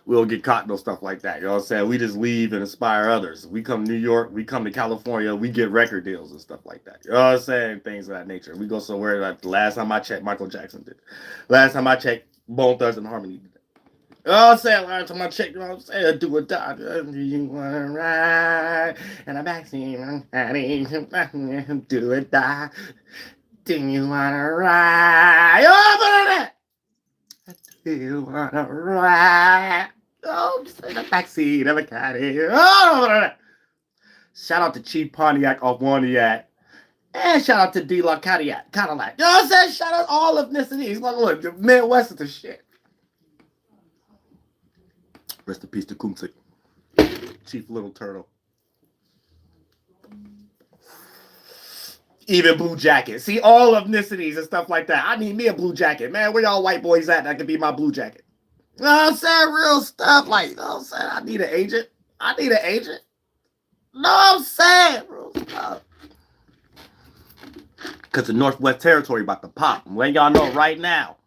We don't get caught in no stuff like that. You know what I'm saying? We just leave and inspire others. We come to New York, we come to California, we get record deals and stuff like that. You know what I'm saying? Things of that nature. We go somewhere like the last time I checked, Michael Jackson did. Last time I checked, Bone Thugs and Harmony did. You know what I'm saying? Last time I checked, you know what I'm saying? Do or die. Do you want to ride in a backseat? Do or die. Do you want to ride? Oh, do you want to ride? Oh, just in the backseat of a caddy. Oh, shout out to Chief Pontiac of WURLDIAH. And shout out to D-Lock Cadillac. You know what I'm saying? Shout out all ethnicities. Look, the Midwest is the shit. Rest in peace to Kumsik. Chief Little Turtle. Even blue jacket. See, all ethnicities and stuff like that. I need me a blue jacket. Man, where y'all white boys at that could be my blue jacket? You know what I'm saying? Real stuff. Like, you know what I'm saying? I need an agent. You know what I'm saying? Real stuff. Because the Northwest Territory about to pop. I'm letting y'all know right now.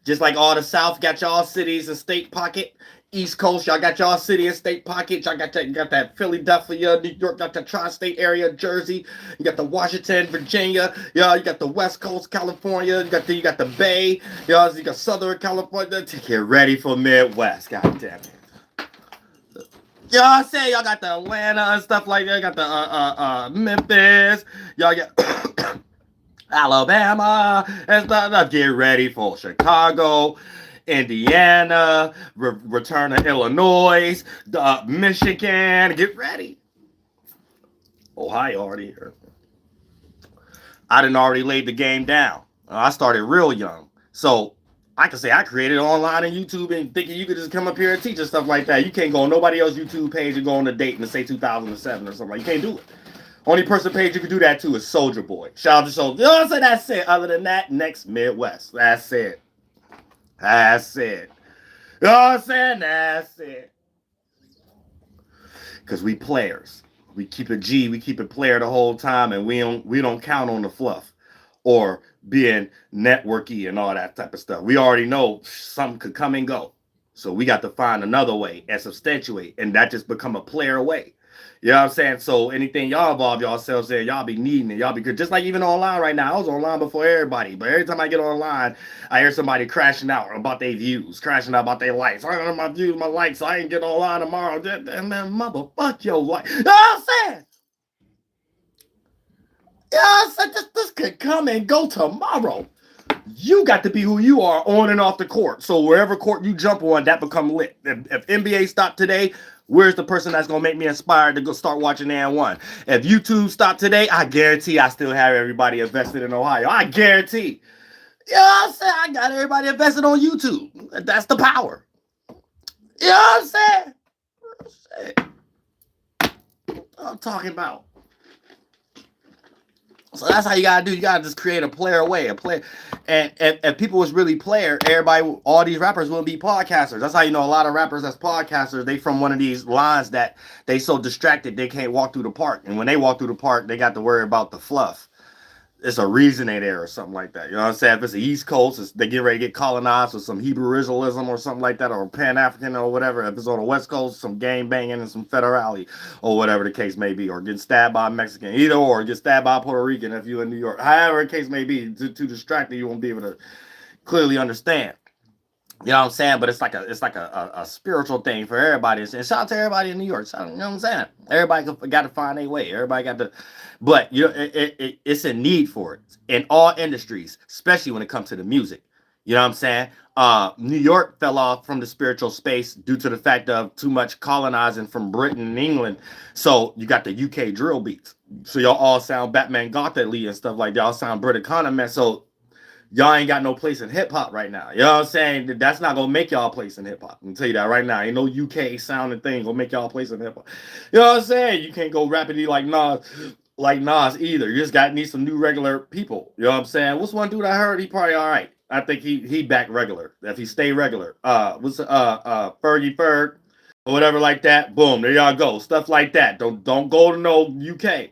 Just like all the South got y'all cities and state pocket. East Coast, y'all got y'all city and state pocket. Y'all got that Philadelphia, New York, got the tri-state area, Jersey. You got the Washington, Virginia. Y'all, you got the West Coast, California. You got the Bay. Y'all, you got Southern California. Get ready for Midwest. God damn it. Y'all say y'all got the Atlanta and stuff like that. You got the Memphis. Y'all got Alabama and stuff. Get ready for Chicago, Indiana, return to Illinois, Michigan. Get ready. Ohio already here. I done already laid the game down. I started real young. So I can say I created online on YouTube and thinking you could just come up here and teach us stuff like that. You can't go on nobody else's YouTube page and go on a date and say 2007 or something. You can't do it. Only person page you can do that to is Soulja Boy. Shout out to Soulja. You know what I'm saying? That's it. Other than that, next Midwest. That's it. You know what I'm saying? That's it. Because we players. We keep it G. We keep it player the whole time, and we don't count on the fluff or being networky and all that type of stuff. We already know something could come and go. So we got to find another way and substantiate, and that just become a player way. You know what I'm saying? So anything y'all involve yourselves in, y'all be needing it. Y'all be good. Just like even online right now. I was online before everybody. But every time I get online, I hear somebody crashing out about their views, crashing out about their likes. I don't know my views, my likes, so I ain't get online tomorrow. And then motherfuck your life. You know what I'm saying? You know what I'm saying? This could come and go tomorrow. You got to be who you are on and off the court. So wherever court you jump on, that become lit. If NBA stopped today, where's the person that's going to make me inspired to go start watching N1? If YouTube stopped today, I guarantee I still have everybody invested in Ohio. I guarantee. You know what I'm saying? I got everybody invested on YouTube. That's the power. You know what I'm saying? What I'm talking about. So that's how you gotta do. You gotta just create a player way, a player. And if people was really player, everybody, all these rappers will be podcasters. That's how you know a lot of rappers that's podcasters. They from one of these lines that they so distracted they can't walk through the park. And when they walk through the park, they got to worry about the fluff. It's a reason they there or something like that. You know what I'm saying? If it's the East Coast, they get ready to get colonized with some Hebrewism or something like that, or Pan-African or whatever. If it's on the West Coast, some gang banging and some federality or whatever the case may be, or getting stabbed by a Mexican, either or, get stabbed by a Puerto Rican if you're in New York. However the case may be, too distracted, you won't be able to clearly understand. You know what I'm saying? But it's like a spiritual thing for everybody. And shout out to everybody in New York. You know what I'm saying? Everybody got to find their way. Everybody got to, but you know, it's a need for it in all industries, especially when it comes to the music. You know what I'm saying? New York fell off from the spiritual space due to the fact of too much colonizing from Britain and England. So you got the UK drill beats. So y'all all sound Batman Gothically and stuff like that. Y'all sound British Economy. So y'all ain't got no place in hip-hop right now. You know what I'm saying? That's not going to make y'all place in hip-hop. I'm tell you that right now. Ain't no UK sounding thing going to make y'all place in hip-hop. You know what I'm saying? You can't go rapidly like Nas either. You just need some new regular people. You know what I'm saying? What's one dude I heard? He probably all right. I think he back regular. If he stay regular. What's Fergie Ferg or whatever like that. Boom, there y'all go. Stuff like that. Don't go to no UK.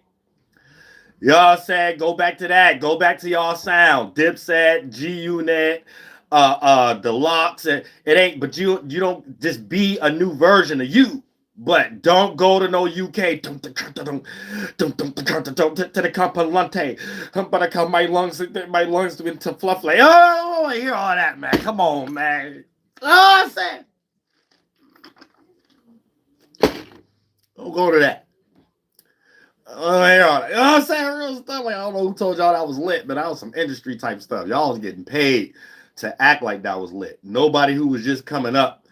You know what I'm saying? Go back to that. Go back to y'all sound. Dipset, G-Unit, Deluxe. It ain't, but you don't just be a new version of you. But don't go to no UK. To the Compalante. But I my lungs into fluff. Like, oh, I hear all that, man. Come on, man. You know what I'm saying? Don't go to that. Oh, you know what I'm saying? Real stuff. Like, I don't know who told y'all that was lit, but that was some industry type stuff. Y'all was getting paid to act like that was lit. Nobody who was just coming up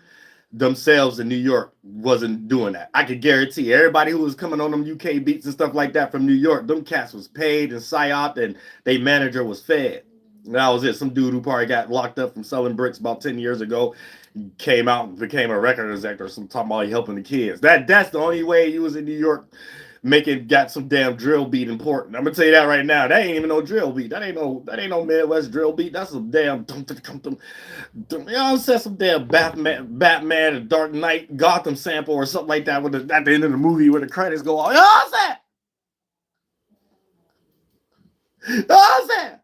themselves in New York wasn't doing that. I could guarantee everybody who was coming on them UK beats and stuff like that from New York, them cats was paid and psyoped, and their manager was fed. And that was it. Some dude who probably got locked up from selling bricks about 10 years ago came out and became a record executive or some talking about he helping the kids. That's the only way he was in New York got some damn drill beat important. I'm gonna tell you that right now. That ain't even no drill beat. That ain't no Midwest drill beat. That's some damn you know what I'm saying, some damn Batman and Dark Knight Gotham sample or something like that at the end of the movie where the credits go off. You know what I'm saying? You know what I'm saying?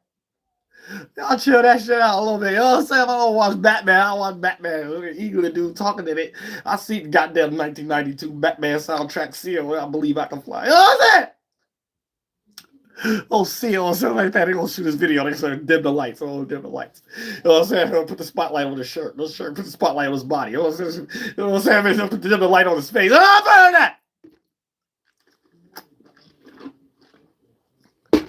Y'all chill that shit out a little bit. You know what I'm saying? If I don't watch Batman, I watch Batman. Look at Eagle, the dude talking in it. I see the goddamn 1992 Batman soundtrack seal. I believe I can fly. You know what I'm saying? Oh, seal or something like that. They're going to shoot this video. They're going to dim the lights. Oh, dim the lights. You know what I'm saying? They're going to put the spotlight on his shirt. The shirt, put the spotlight on his body. You know what I'm saying? You know what I'm saying? They're going to dim the light on his face. Oh, I'm saying that.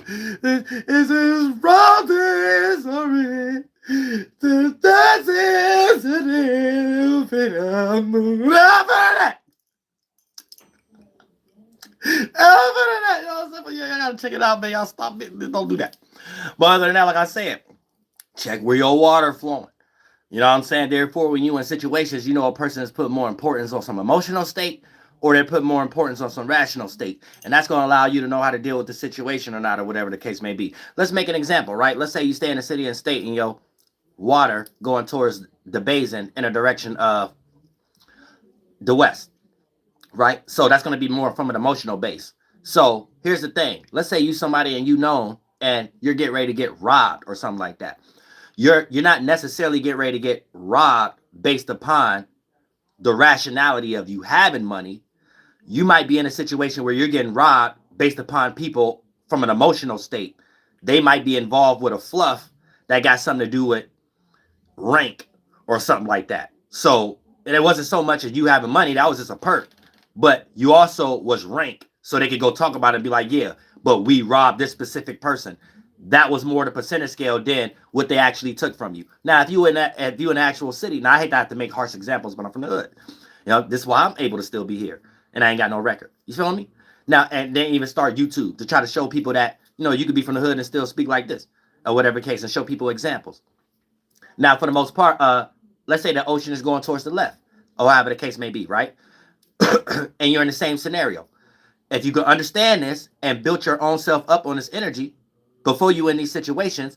This is wrong, this already. This is a new phenomenon. I gotta check it out, man. Y'all stop it. Don't do that. But other than that, like I said, check where your water flowing. You know what I'm saying? Therefore, when you in situations, you know a person has put more importance on some emotional state, or they put more importance on some rational state. And that's going to allow you to know how to deal with the situation or not, or whatever the case may be. Let's make an example, right? Let's say you stay in a city and state and your water going towards the basin in a direction of the west, right? So that's going to be more from an emotional base. So here's the thing. Let's say you somebody and you know, and you're getting ready to get robbed or something like that. You're not necessarily getting ready to get robbed based upon the rationality of you having money. You might be in a situation where you're getting robbed based upon people from an emotional state. They might be involved with a fluff that got something to do with rank or something like that. So, and it wasn't so much as you having money, that was just a perk. But you also was rank, so they could go talk about it and be like, yeah, but we robbed this specific person. That was more the percentage scale than what they actually took from you. Now, if you in an actual city, now I hate to have to make harsh examples, but I'm from the hood. You know, this is why I'm able to still be here. And I ain't got no record. You feel me? Now, and then even start YouTube to try to show people that, you know, you could be from the hood and still speak like this, or whatever case, and show people examples. Now, for the most part, let's say the ocean is going towards the left, or however the case may be, right? And you're in the same scenario. If you can understand this and build your own self up on this energy before you in these situations,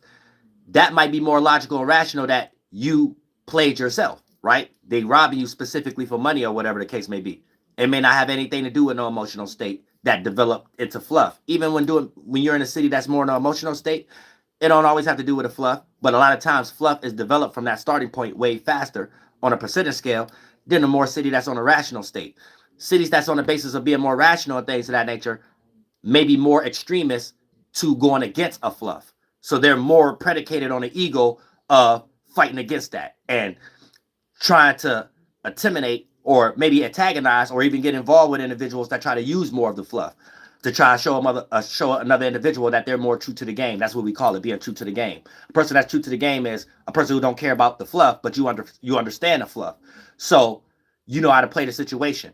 that might be more logical and rational that you played yourself, right? They robbing you specifically for money or whatever the case may be. It may not have anything to do with no emotional state that developed into fluff. Even when you're in a city that's more in an emotional state, it don't always have to do with a fluff. But a lot of times fluff is developed from that starting point way faster on a percentage scale than a more city that's on a rational state. Cities that's on the basis of being more rational and things of that nature may be more extremist to going against a fluff. So they're more predicated on the ego of fighting against that and trying to intimidate or maybe antagonize or even get involved with individuals that try to use more of the fluff to try to show another individual that they're more true to the game. That's what we call it, being true to the game. A person that's true to the game is a person who don't care about the fluff, but you understand the fluff. So you know how to play the situation.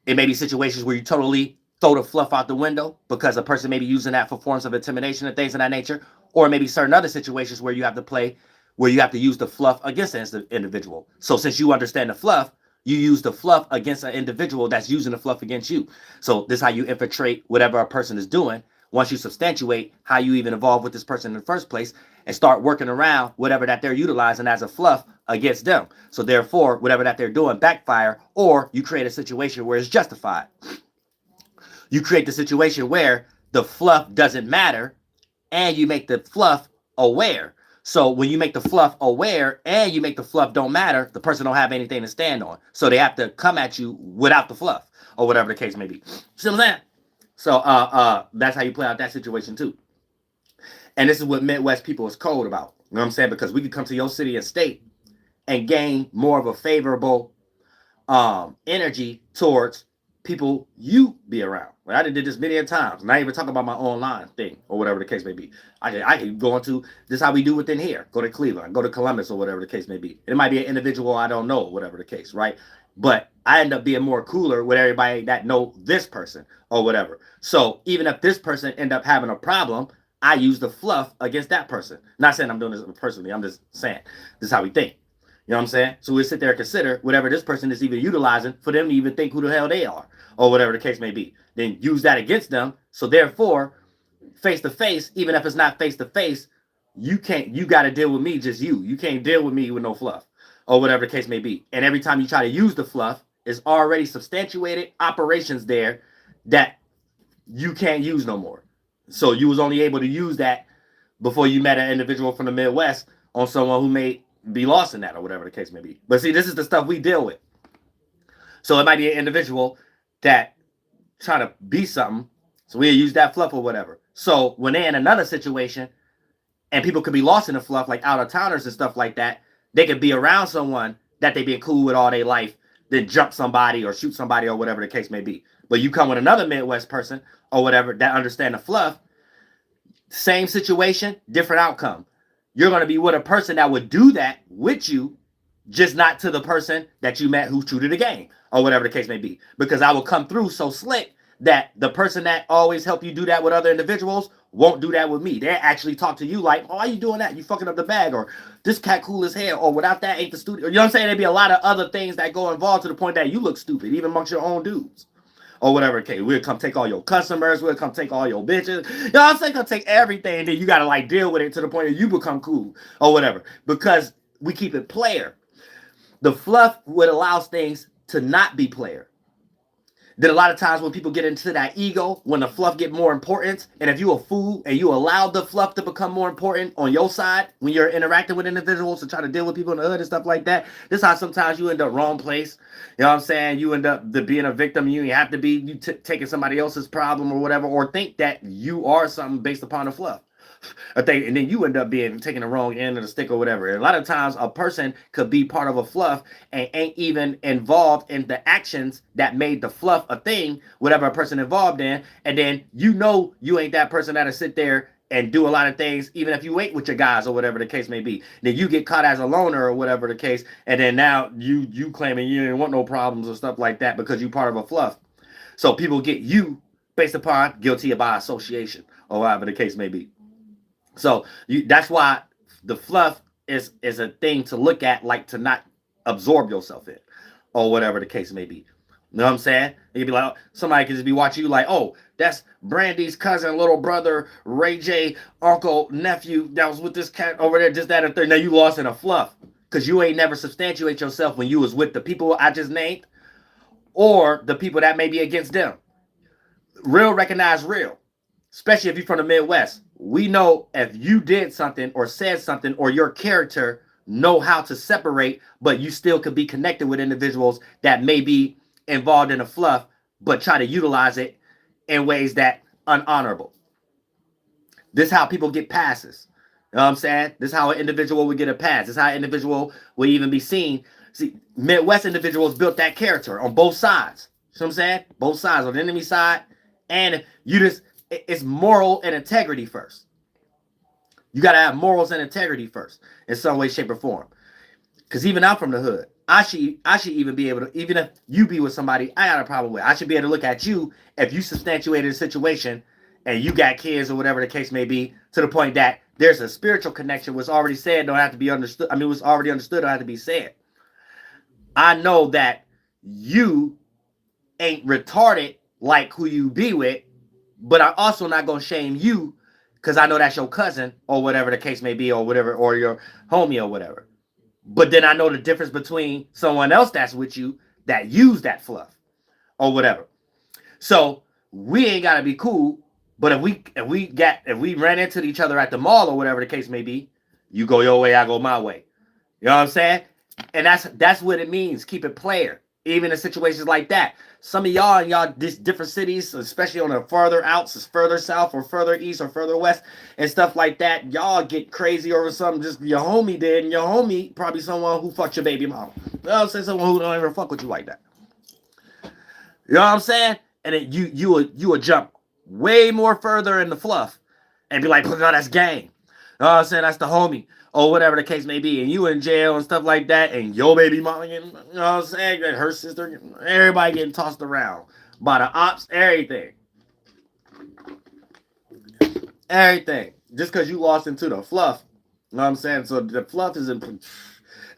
It may be situations where you totally throw the fluff out the window because a person may be using that for forms of intimidation and things of that nature, or maybe certain other situations where you have to use the fluff against the individual. So since you understand the fluff, you use the fluff against an individual that's using the fluff against you. So this is how you infiltrate whatever a person is doing once you substantiate how you even evolved with this person in the first place and start working around whatever that they're utilizing as a fluff against them. So therefore, whatever that they're doing backfire, or you create a situation where it's justified. You create the situation where the fluff doesn't matter and you make the fluff aware. So when you make the fluff aware and you make the fluff don't matter, the person don't have anything to stand on. So they have to come at you without the fluff or whatever the case may be. See what I'm saying? So that's how you play out that situation too. And this is what Midwest people is cold about. You know what I'm saying? Because we could come to your city and state and gain more of a favorable energy towards people you be around. Like I did this many a times. Not even talking about my online thing or whatever the case may be. I can go into this is how we do within here. Go to Cleveland, go to Columbus or whatever the case may be. It might be an individual I don't know, whatever the case, right? But I end up being more cooler with everybody that know this person or whatever. So even if this person end up having a problem, I use the fluff against that person. Not saying I'm doing this personally. I'm just saying this is how we think. You know what I'm saying? So we sit there and consider whatever this person is even utilizing for them to even think who the hell they are or whatever the case may be. Then use that against them. So therefore, face to face, even if it's not face to face, you got to deal with me, just you. You can't deal with me with no fluff or whatever the case may be. And every time you try to use the fluff, it's already substantiated operations there that you can't use no more. So you was only able to use that before you met an individual from the Midwest on someone who may be lost in that or whatever the case may be. But see, this is the stuff we deal with. So it might be an individual that trying to be something. So we'll use that fluff or whatever. So when they're in another situation and people could be lost in the fluff, like out of towners and stuff like that, they could be around someone that they've been cool with all their life, then jump somebody or shoot somebody or whatever the case may be. But you come with another Midwest person or whatever that understand the fluff, same situation, different outcome. You're going to be with a person that would do that with you, just not to the person that you met who's true to the game or whatever the case may be. Because I will come through so slick that the person that always help you do that with other individuals won't do that with me. They actually talk to you like, oh, why are you doing that? You fucking up the bag, or this cat cool as hell, or without that ain't the studio. You know what I'm saying? There'd be a lot of other things that go involved to the point that you look stupid, even amongst your own dudes. Or whatever, okay, we'll come take all your customers, we'll come take all your bitches. You know what I'm saying? Come take everything, then you gotta like deal with it to the point that you become cool or whatever. Because we keep it player. The fluff would allow things to not be player. Then a lot of times when people get into that ego, when the fluff get more important, and if you a fool and you allow the fluff to become more important on your side when you're interacting with individuals to try to deal with people in the hood and stuff like that, this is how sometimes you end up wrong place. You know what I'm saying? You end up being a victim. You have to be taking somebody else's problem or whatever, or think that you are something based upon the fluff. And then you end up taking the wrong end of the stick or whatever. And a lot of times a person could be part of a fluff and ain't even involved in the actions that made the fluff a thing, whatever a person involved in. And then you ain't that person that'll sit there and do a lot of things, even if you ain't with your guys or whatever the case may be. Then you get caught as a loner or whatever the case. And then now you claiming you didn't want no problems or stuff like that because you part of a fluff. So people get you based upon guilty by association or whatever the case may be. So that's why the fluff is a thing to look at, like to not absorb yourself in or whatever the case may be. You know what I'm saying? You'd be like, somebody could just be watching you like, oh, that's Brandy's cousin, little brother, Ray J, uncle, nephew that was with this cat over there, just that and third. Now you lost in a fluff because you ain't never substantiate yourself when you was with the people I just named or the people that may be against them. Real recognize real. Especially if you're from the Midwest. We know if you did something or said something or your character know how to separate, but you still could be connected with individuals that may be involved in a fluff, but try to utilize it in ways that unhonorable. This is how people get passes. You know what I'm saying? This is how an individual would get a pass. This is how an individual would even be seen. See, Midwest individuals built that character on both sides. You know what I'm saying? Both sides, on the enemy side, and it's moral and integrity first. You got to have morals and integrity first in some way, shape, or form. Because even I'm from the hood. I should even be able to, even if you be with somebody I got a problem with, I should be able to look at you if you substantiated a situation and you got kids or whatever the case may be, to the point that there's a spiritual connection was already said, don't have to be understood. I mean, it was already understood, don't have to be said. I know that you ain't retarded like who you be with, but I'm also not going to shame you because I know that's your cousin or whatever the case may be or whatever, or your homie or whatever. But then I know the difference between someone else that's with you that use that fluff or whatever. So we ain't got to be cool. But if we ran into each other at the mall or whatever the case may be, you go your way, I go my way. You know what I'm saying? And that's what it means. Keep it player. Even in situations like that. Some of y'all in these different cities, especially on the farther outs, further south or further east or further west and stuff like that, y'all get crazy over something just your homie did, and your homie probably someone who fucked your baby mama. You know what I'm saying? Someone who don't ever fuck with you like that. You know what I'm saying? And then you would jump way more further in the fluff and be like, "Oh, no, that's gang." You know what I'm saying? That's the homie. Or whatever the case may be. And you in jail and stuff like that. And your baby mama getting, you know what I'm saying? And her sister, everybody getting tossed around by the ops, everything. Everything. Just because you lost into the fluff. You know what I'm saying? So the fluff is in.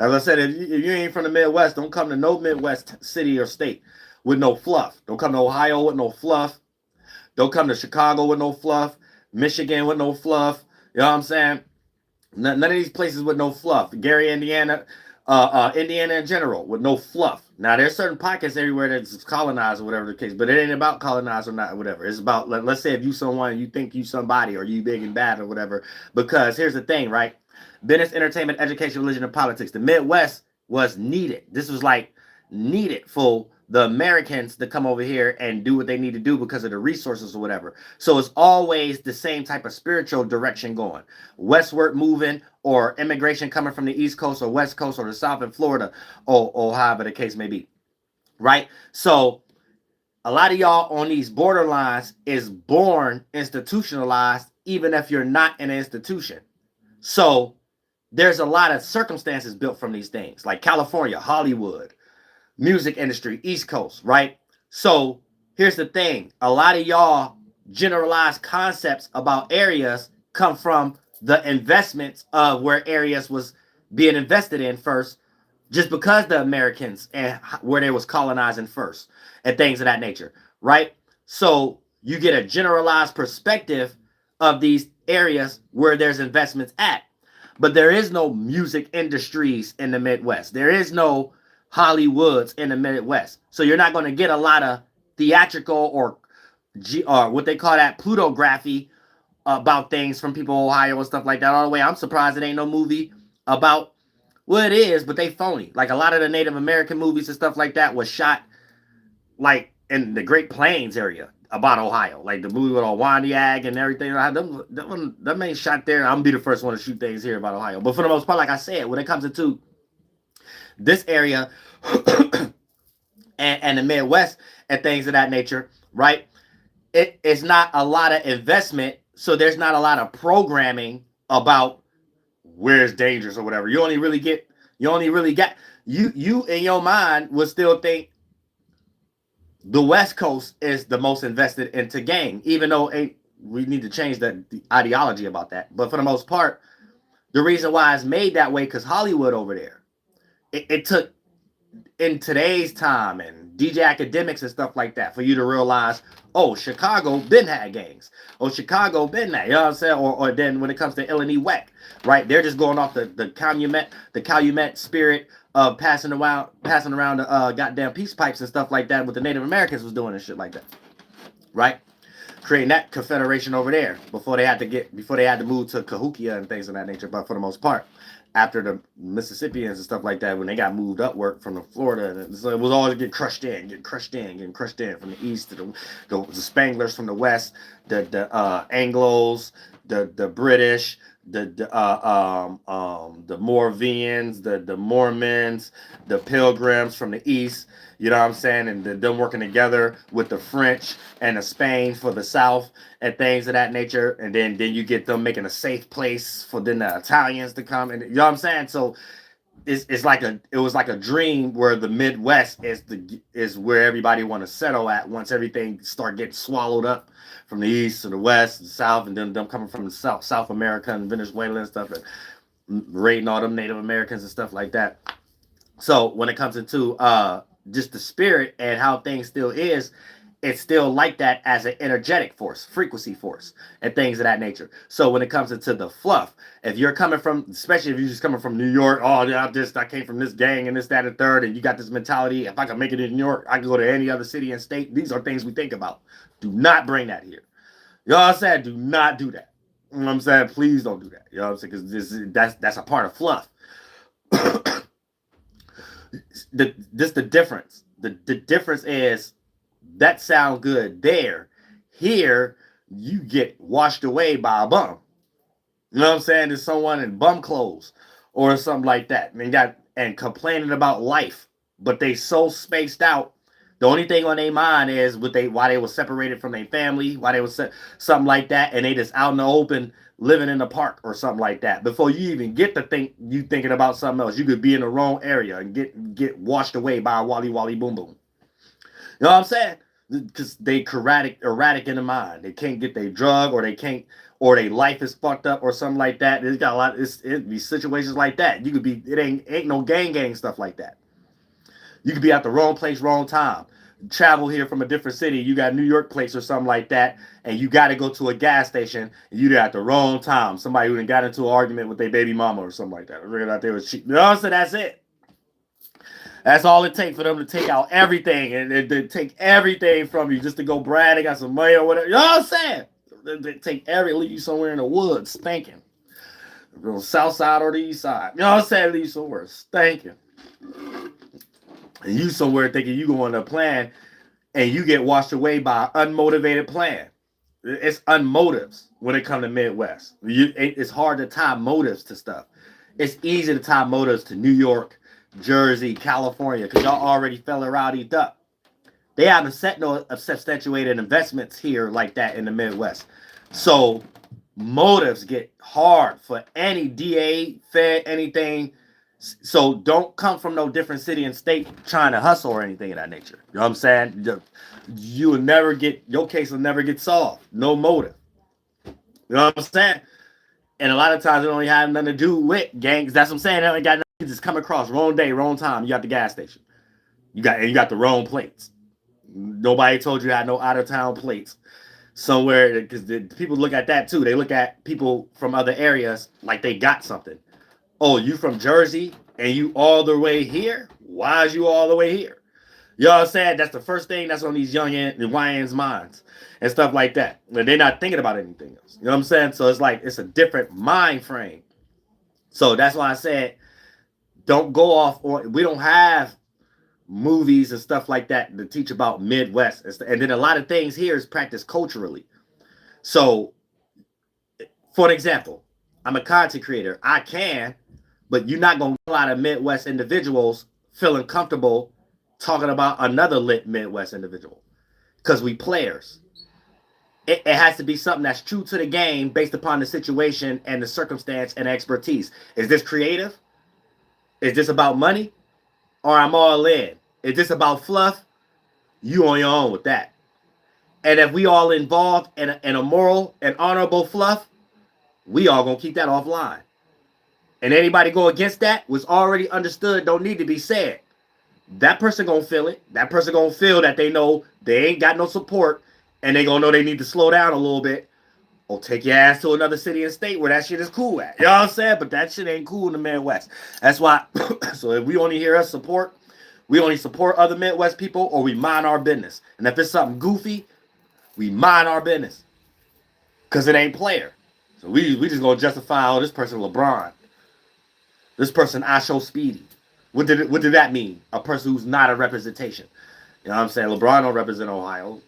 As I said, if you ain't from the Midwest, don't come to no Midwest city or state with no fluff. Don't come to Ohio with no fluff. Don't come to Chicago with no fluff. Michigan with no fluff. You know what I'm saying? None of these places with no fluff. Gary, Indiana, Indiana in general with no fluff. Now there's certain pockets everywhere that's colonized or whatever the case, but it ain't about colonized or not, or whatever. It's about, let's say if you someone, you think you somebody or you big and bad or whatever. Because here's the thing, right? Business, entertainment, education, religion, and politics. The Midwest was needed. This was like needed for the Americans to come over here and do what they need to do because of the resources or whatever. So it's always the same type of spiritual direction going. Westward moving or immigration coming from the East Coast or West Coast or the South in Florida or however the case may be. Right? So a lot of y'all on these borderlines is born institutionalized even if you're not in an institution. So there's a lot of circumstances built from these things, like California, Hollywood, music industry, East Coast, right? So here's the thing. A lot of y'all generalized concepts about areas come from the investments of where areas was being invested in first, just because the Americans and where they was colonizing first and things of that nature, right? So you get a generalized perspective of these areas where there's investments at. But there is no music industries in the Midwest. There is no Hollywoods in the Midwest. So you're not going to get a lot of theatrical or what they call that plutography about things from people in Ohio and stuff like that. All the way, I'm surprised it ain't no movie about, well, it is, but they phony. Like a lot of the Native American movies and stuff like that was shot like in the Great Plains area about Ohio, like the movie with WURLDIAH and everything. Them ain't shot there. I'm gonna be the first one to shoot things here about Ohio. But for the most part, like I said, when it comes into this area and the Midwest and things of that nature, right? It's not a lot of investment, so there's not a lot of programming about where's dangerous or whatever. You only really get you in your mind would still think the West Coast is the most invested into gang, even though we need to change the ideology about that. But for the most part, the reason why it's made that way because Hollywood over there, it took in today's time and DJ academics and stuff like that for you to realize, oh, Chicago been had gangs. Oh, Chicago been that. You know what I'm saying? Or then when it comes to Illinois WEC, right? They're just going off the Calumet spirit of passing around the goddamn peace pipes and stuff like that, what the Native Americans was doing and shit like that, right? Creating that confederation over there before they had to move to Cahokia and things of that nature. But for the most part, after the Mississippians and stuff like that, when they got moved upward from the Florida, and so it was always getting crushed in from the east to the Spanglers from the west, the Anglos, the British, the Moravians, the Mormons, the Pilgrims from the east. You know what I'm saying? And them working together with the French and the Spain for the South and things of that nature. And then you get them making a safe place for then the Italians to come. And you know what I'm saying? So it was like a dream where the Midwest is where everybody want to settle at once everything start getting swallowed up from the east to the west, the south, and then them coming from the South America and Venezuela and stuff, and raiding all them Native Americans and stuff like that. So when it comes into just the spirit and how things still is, it's still like that as an energetic force, frequency force, and things of that nature. So when it comes into the fluff, if you're coming from, especially if you're just coming from New York, oh yeah, I came from this gang and this, that, and third, and you got this mentality, if I can make it in New York, I can go to any other city and state. These are things we think about. Do not bring that here. You know what I'm saying? Do not do that. You know what I'm saying? Please don't do that. You know what I'm saying? Because that's a part of fluff. The difference. The difference is that sound good there. Here, you get washed away by a bum. You know what I'm saying? There's someone in bum clothes or something like that. And complaining about life, but they so spaced out The only thing on their mind is why they were separated from their family, why they was something like that, and they just out in the open living in the park or something like that. Before you even get to think you thinking about something else, you could be in the wrong area and get washed away by a wally wally boom boom. You know what I'm saying? Because they erratic in the mind. They can't get their drug, or they can't, or their life is fucked up or something like that. It's got a lot. It be situations like that. You could be. It ain't no gang stuff like that. You could be at the wrong place, wrong time. Travel here from a different city. You got New York place or something like that, and you got to go to a gas station. And you at the wrong time. Somebody who got into an argument with their baby mama or something like that. Figured out they was cheap. You know what I'm saying? That's it. That's all it takes for them to take out everything and they take everything from you just to go brag. They got some money or whatever. You know what I'm saying? They take leave you somewhere in the woods stinking. The south side or the east side. You know what I'm saying? Leave you somewhere stinking. And you somewhere thinking you going to plan and you get washed away by an unmotivated plan. It's unmotives when it comes to Midwest. It's hard to tie motives to stuff. It's easy to tie motives to New York, Jersey, California, because y'all already fell rowdied up. They haven't set no substantiated investments here like that in the Midwest. So motives get hard for any DA, Fed, anything. So don't come from no different city and state trying to hustle or anything of that nature. You know what I'm saying? You will never get, your case will never get solved. No motive. You know what I'm saying? And a lot of times it only have nothing to do with gangs. That's what I'm saying. It only got nothing. Just come across wrong day, wrong time. You got the gas station. You got the wrong plates. Nobody told you had no out of town plates somewhere, because people look at that too. They look at people from other areas like they got something. Oh, you from Jersey and you all the way here? Why is you all the way here? You know what I'm saying? That's the first thing that's on these young YNs' minds and stuff like that. And they're not thinking about anything else. You know what I'm saying? So it's like it's a different mind frame. So that's why I said, don't go off on. We don't have movies and stuff like that to teach about Midwest, and then a lot of things here is practiced culturally. So, for an example, I'm a content creator. I can, but you're not gonna get a lot of Midwest individuals feeling comfortable talking about another lit Midwest individual, because we players. It has to be something that's true to the game based upon the situation and the circumstance and expertise. Is this creative? Is this about money? Or I'm all in? Is this about fluff? You on your own with that. And if we all involved in a moral and honorable fluff, we all gonna keep that offline. And anybody go against that was already understood, don't need to be said. That person gonna feel it. That person gonna feel that they know they ain't got no support, and they gonna know they need to slow down a little bit, or take your ass to another city and state where that shit is cool at. You know what I'm saying? But that shit ain't cool in the Midwest. That's why, so if we only hear us support, we only support other Midwest people, or we mind our business. And if it's something goofy, we mind our business. Because it ain't player. So we just gonna justify, oh, this person LeBron. This person I show Speedy. What did that mean? A person who's not a representation. You know what I'm saying? LeBron don't represent Ohio.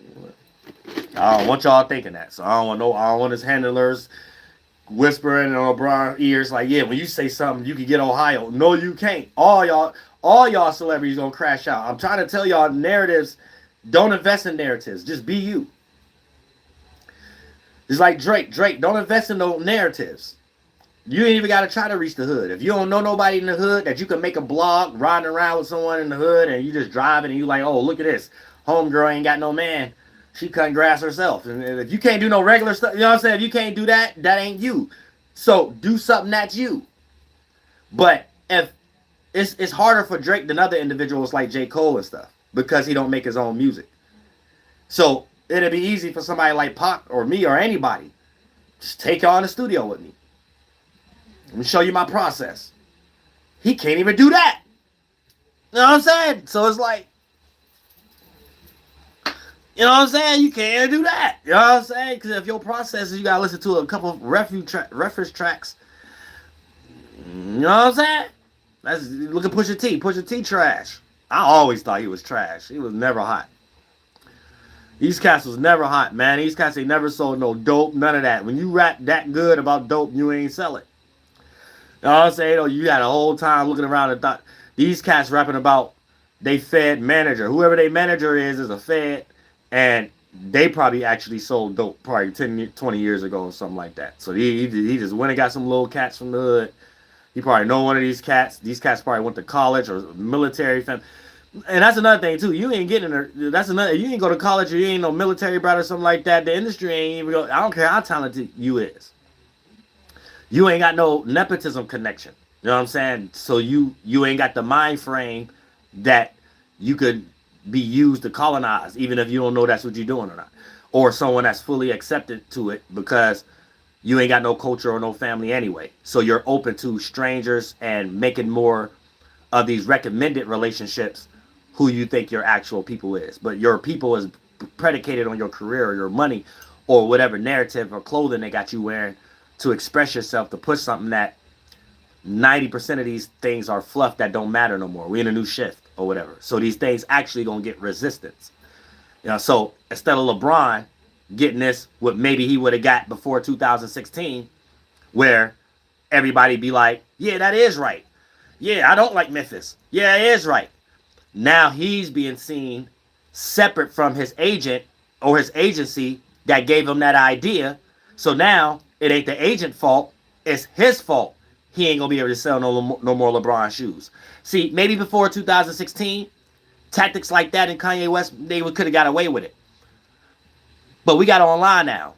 I don't want y'all thinking that. So I don't want his handlers whispering in LeBron's ears like, yeah, when you say something, you can get Ohio. No, you can't. All y'all celebrities gonna crash out. I'm trying to tell y'all, narratives, don't invest in narratives. Just be you. It's like Drake, don't invest in no narratives. You ain't even got to try to reach the hood. If you don't know nobody in the hood that you can make a blog riding around with someone in the hood, and you just driving and you like, oh, look at this. Homegirl ain't got no man. She cutting grass herself. And if you can't do no regular stuff, you know what I'm saying? If you can't do that, that ain't you. So do something that's you. But if it's harder for Drake than other individuals like J. Cole and stuff, because he don't make his own music. So it'd be easy for somebody like Pac or me or anybody. Just take y'all in the studio with me. Let me show you my process. He can't even do that. You know what I'm saying? So it's like, you know what I'm saying? You can't do that. You know what I'm saying? Because if your process is you got to listen to a couple of reference tracks. You know what I'm saying? Look at Pusha T. Pusha T trash. I always thought he was trash. He was never hot. East Cast was never hot, man. East Cast ain't never sold no dope, none of that. When you rap that good about dope, you ain't sell it. You know what I'm saying? You had a whole time looking around and thought these cats rapping about they Fed manager, whoever they manager is a Fed, and they probably actually sold dope probably 10, 20 years ago or something like that. So he just went and got some little cats from the hood. He probably know one of these cats. These cats probably went to college or military family. And that's another thing too. You ain't getting there. That's another. You ain't go to college or you ain't no military brat or something like that. The industry ain't even go. I don't care how talented you is. You ain't got no nepotism connection. You know what I'm saying? So you ain't got the mind frame that you could be used to colonize, even if you don't know that's what you're doing or not, or someone that's fully accepted to it because you ain't got no culture or no family anyway. So you're open to strangers and making more of these recommended relationships who you think your actual people is. But your people is predicated on your career or your money or whatever narrative or clothing they got you wearing to express yourself, to push something that 90% of these things are fluff that don't matter no more. We in a new shift or whatever. So these things actually gonna get resistance. You know, so instead of LeBron getting this, what maybe he would have got before 2016, where everybody be like, yeah, that is right. Yeah, I don't like Memphis. Yeah, it is right. Now he's being seen separate from his agent or his agency that gave him that idea. So now it ain't the agent fault. It's his fault. He ain't going to be able to sell no more LeBron shoes. See, maybe before 2016, tactics like that in Kanye West, they could have got away with it. But we got online now.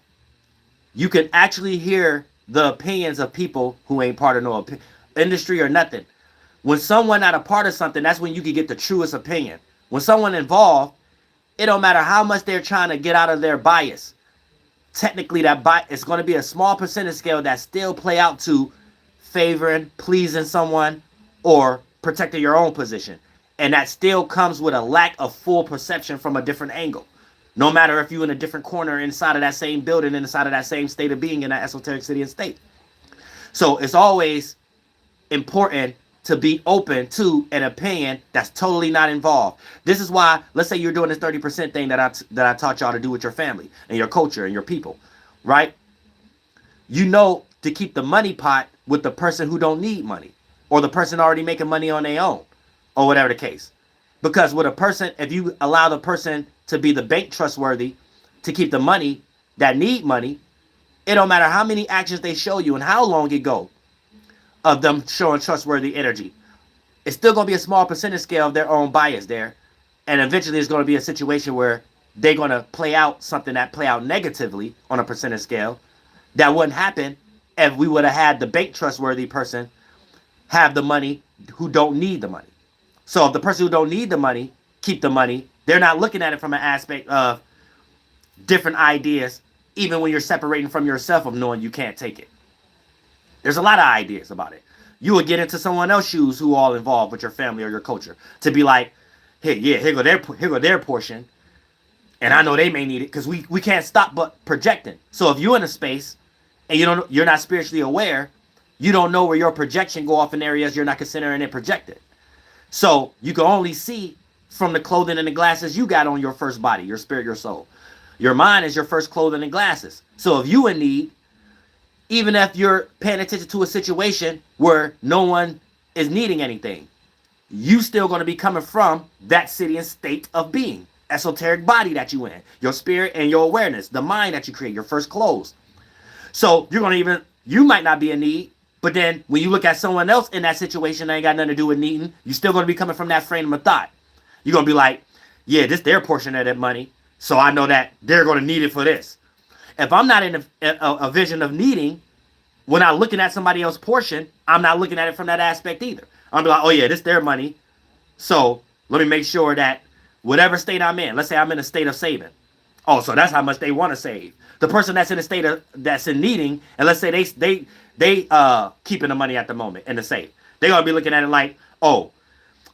You can actually hear the opinions of people who ain't part of no industry or nothing. When someone not a part of something, that's when you can get the truest opinion. When someone involved, it don't matter how much they're trying to get out of their bias. Technically, that bias is going to be a small percentage scale that still play out to favoring, pleasing someone, or protecting your own position. And that still comes with a lack of full perception from a different angle. No matter if you're in a different corner inside of that same building, inside of that same state of being in that esoteric city and state. So it's always important to be open to an opinion that's totally not involved. This is why, let's say you're doing this 30% thing that I taught y'all to do with your family and your culture and your people, right? You know to keep the money pot with the person who don't need money or the person already making money on their own or whatever the case. Because with a person, if you allow the person to be the bank trustworthy to keep the money that need money, it don't matter how many actions they show you and how long it go of them showing trustworthy energy. It's still going to be a small percentage scale of their own bias there. And eventually it's going to be a situation where they're going to play out something that play out negatively on a percentage scale that wouldn't happen if we would have had the bank trustworthy person have the money who don't need the money. So if the person who don't need the money keep the money, they're not looking at it from an aspect of different ideas, even when you're separating from yourself of knowing you can't take it. There's a lot of ideas about it. You would get into someone else's shoes who all involved with your family or your culture to be like, hey, yeah, here go their portion. And I know they may need it because we can't stop but projecting. So if you're in a space and you're not spiritually aware, you don't know where your projection go off in areas you're not considering it projected. So you can only see from the clothing and the glasses you got on your first body, your spirit, your soul. Your mind is your first clothing and glasses. So if you in need, even if you're paying attention to a situation where no one is needing anything, you still going to be coming from that city and state of being, esoteric body that you in, your spirit and your awareness, the mind that you create, your first clothes. So you might not be in need, but then when you look at someone else in that situation that ain't got nothing to do with needing, you're still going to be coming from that frame of thought. You're going to be like, yeah, this their portion of that money, so I know that they're going to need it for this. If I'm not in a vision of needing, when I'm looking at somebody else's portion, I'm not looking at it from that aspect either. I'm be like, oh yeah, this their money, so let me make sure that whatever state I'm in, let's say I'm in a state of saving. Oh, so that's how much they want to save. The person that's in a state that's in needing, and let's say they keeping the money at the moment in the safe, they're gonna be looking at it like, oh,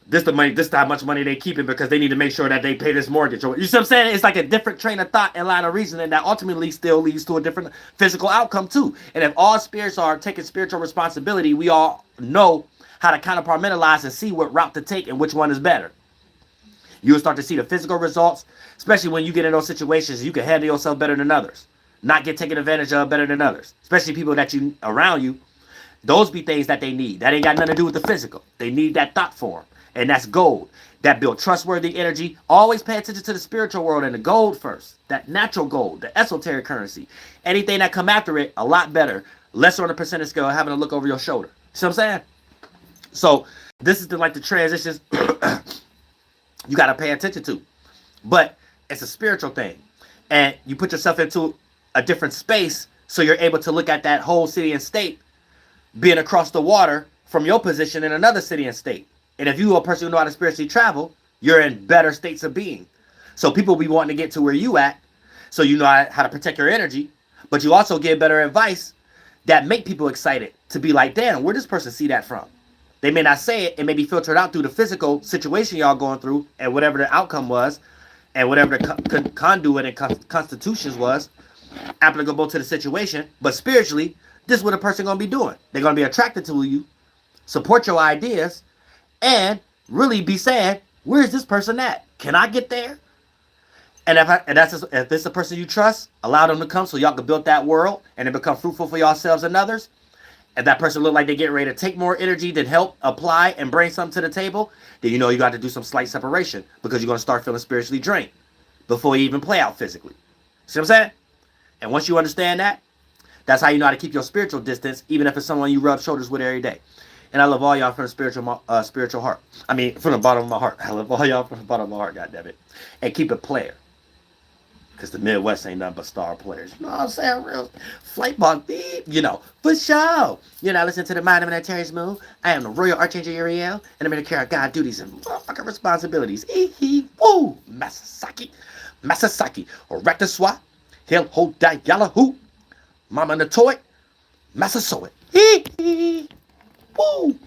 this the money, this is how much money they keeping because they need to make sure that they pay this mortgage. Or, you see what I'm saying? It's like a different train of thought and line of reasoning that ultimately still leads to a different physical outcome too. And if all spirits are taking spiritual responsibility, we all know how to kind of compartmentalize and see what route to take and which one is better. You'll start to see the physical results, especially when you get in those situations. You can handle yourself better than others, not get taken advantage of better than others, especially people that you around you. Those be things that they need. That ain't got nothing to do with the physical. They need that thought form. And that's gold. That build trustworthy energy. Always pay attention to the spiritual world and the gold first. That natural gold, the esoteric currency. Anything that come after it, a lot better. Lesser on the percentage scale, having to look over your shoulder. See what I'm saying? So this is the transitions you got to pay attention to. But it's a spiritual thing. And you put yourself into a different space so you're able to look at that whole city and state being across the water from your position in another city and state. And if you are a person who know how to spiritually travel, you're in better states of being. So people be wanting to get to where you at, so you know how to protect your energy, but you also give better advice that make people excited to be like, damn, where does this person see that from? They may not say it, it may be filtered out through the physical situation y'all going through and whatever the outcome was and whatever the conduit and constitutions was applicable to the situation. But spiritually, this is what a person going to be doing. They're going to be attracted to you, support your ideas, and really be saying, where is this person at? Can I get there? And if this is a person you trust, allow them to come so y'all can build that world and it become fruitful for yourselves and others. If that person look like they get ready to take more energy than help apply and bring something to the table, then you know you got to do some slight separation because you're going to start feeling spiritually drained before you even play out physically. See what I'm saying? And once you understand that, that's how you know how to keep your spiritual distance, even if it's someone you rub shoulders with every day. And I love all y'all from the spiritual heart. I mean, from the bottom of my heart. I love all y'all from the bottom of my heart, goddammit. And keep it player. Because the Midwest ain't nothing but star players. You know what I'm saying? Real flight bug, beep, you know, for sure. You know, listen to the mind of an Terry's moon. I am the Royal Archangel Uriel, and I'm going to carry out God duties and motherfucking responsibilities. Woo! Masasaki, Rector Swat, Hill Ho Dialahu, Mama Natoy, Massasoit. Woo!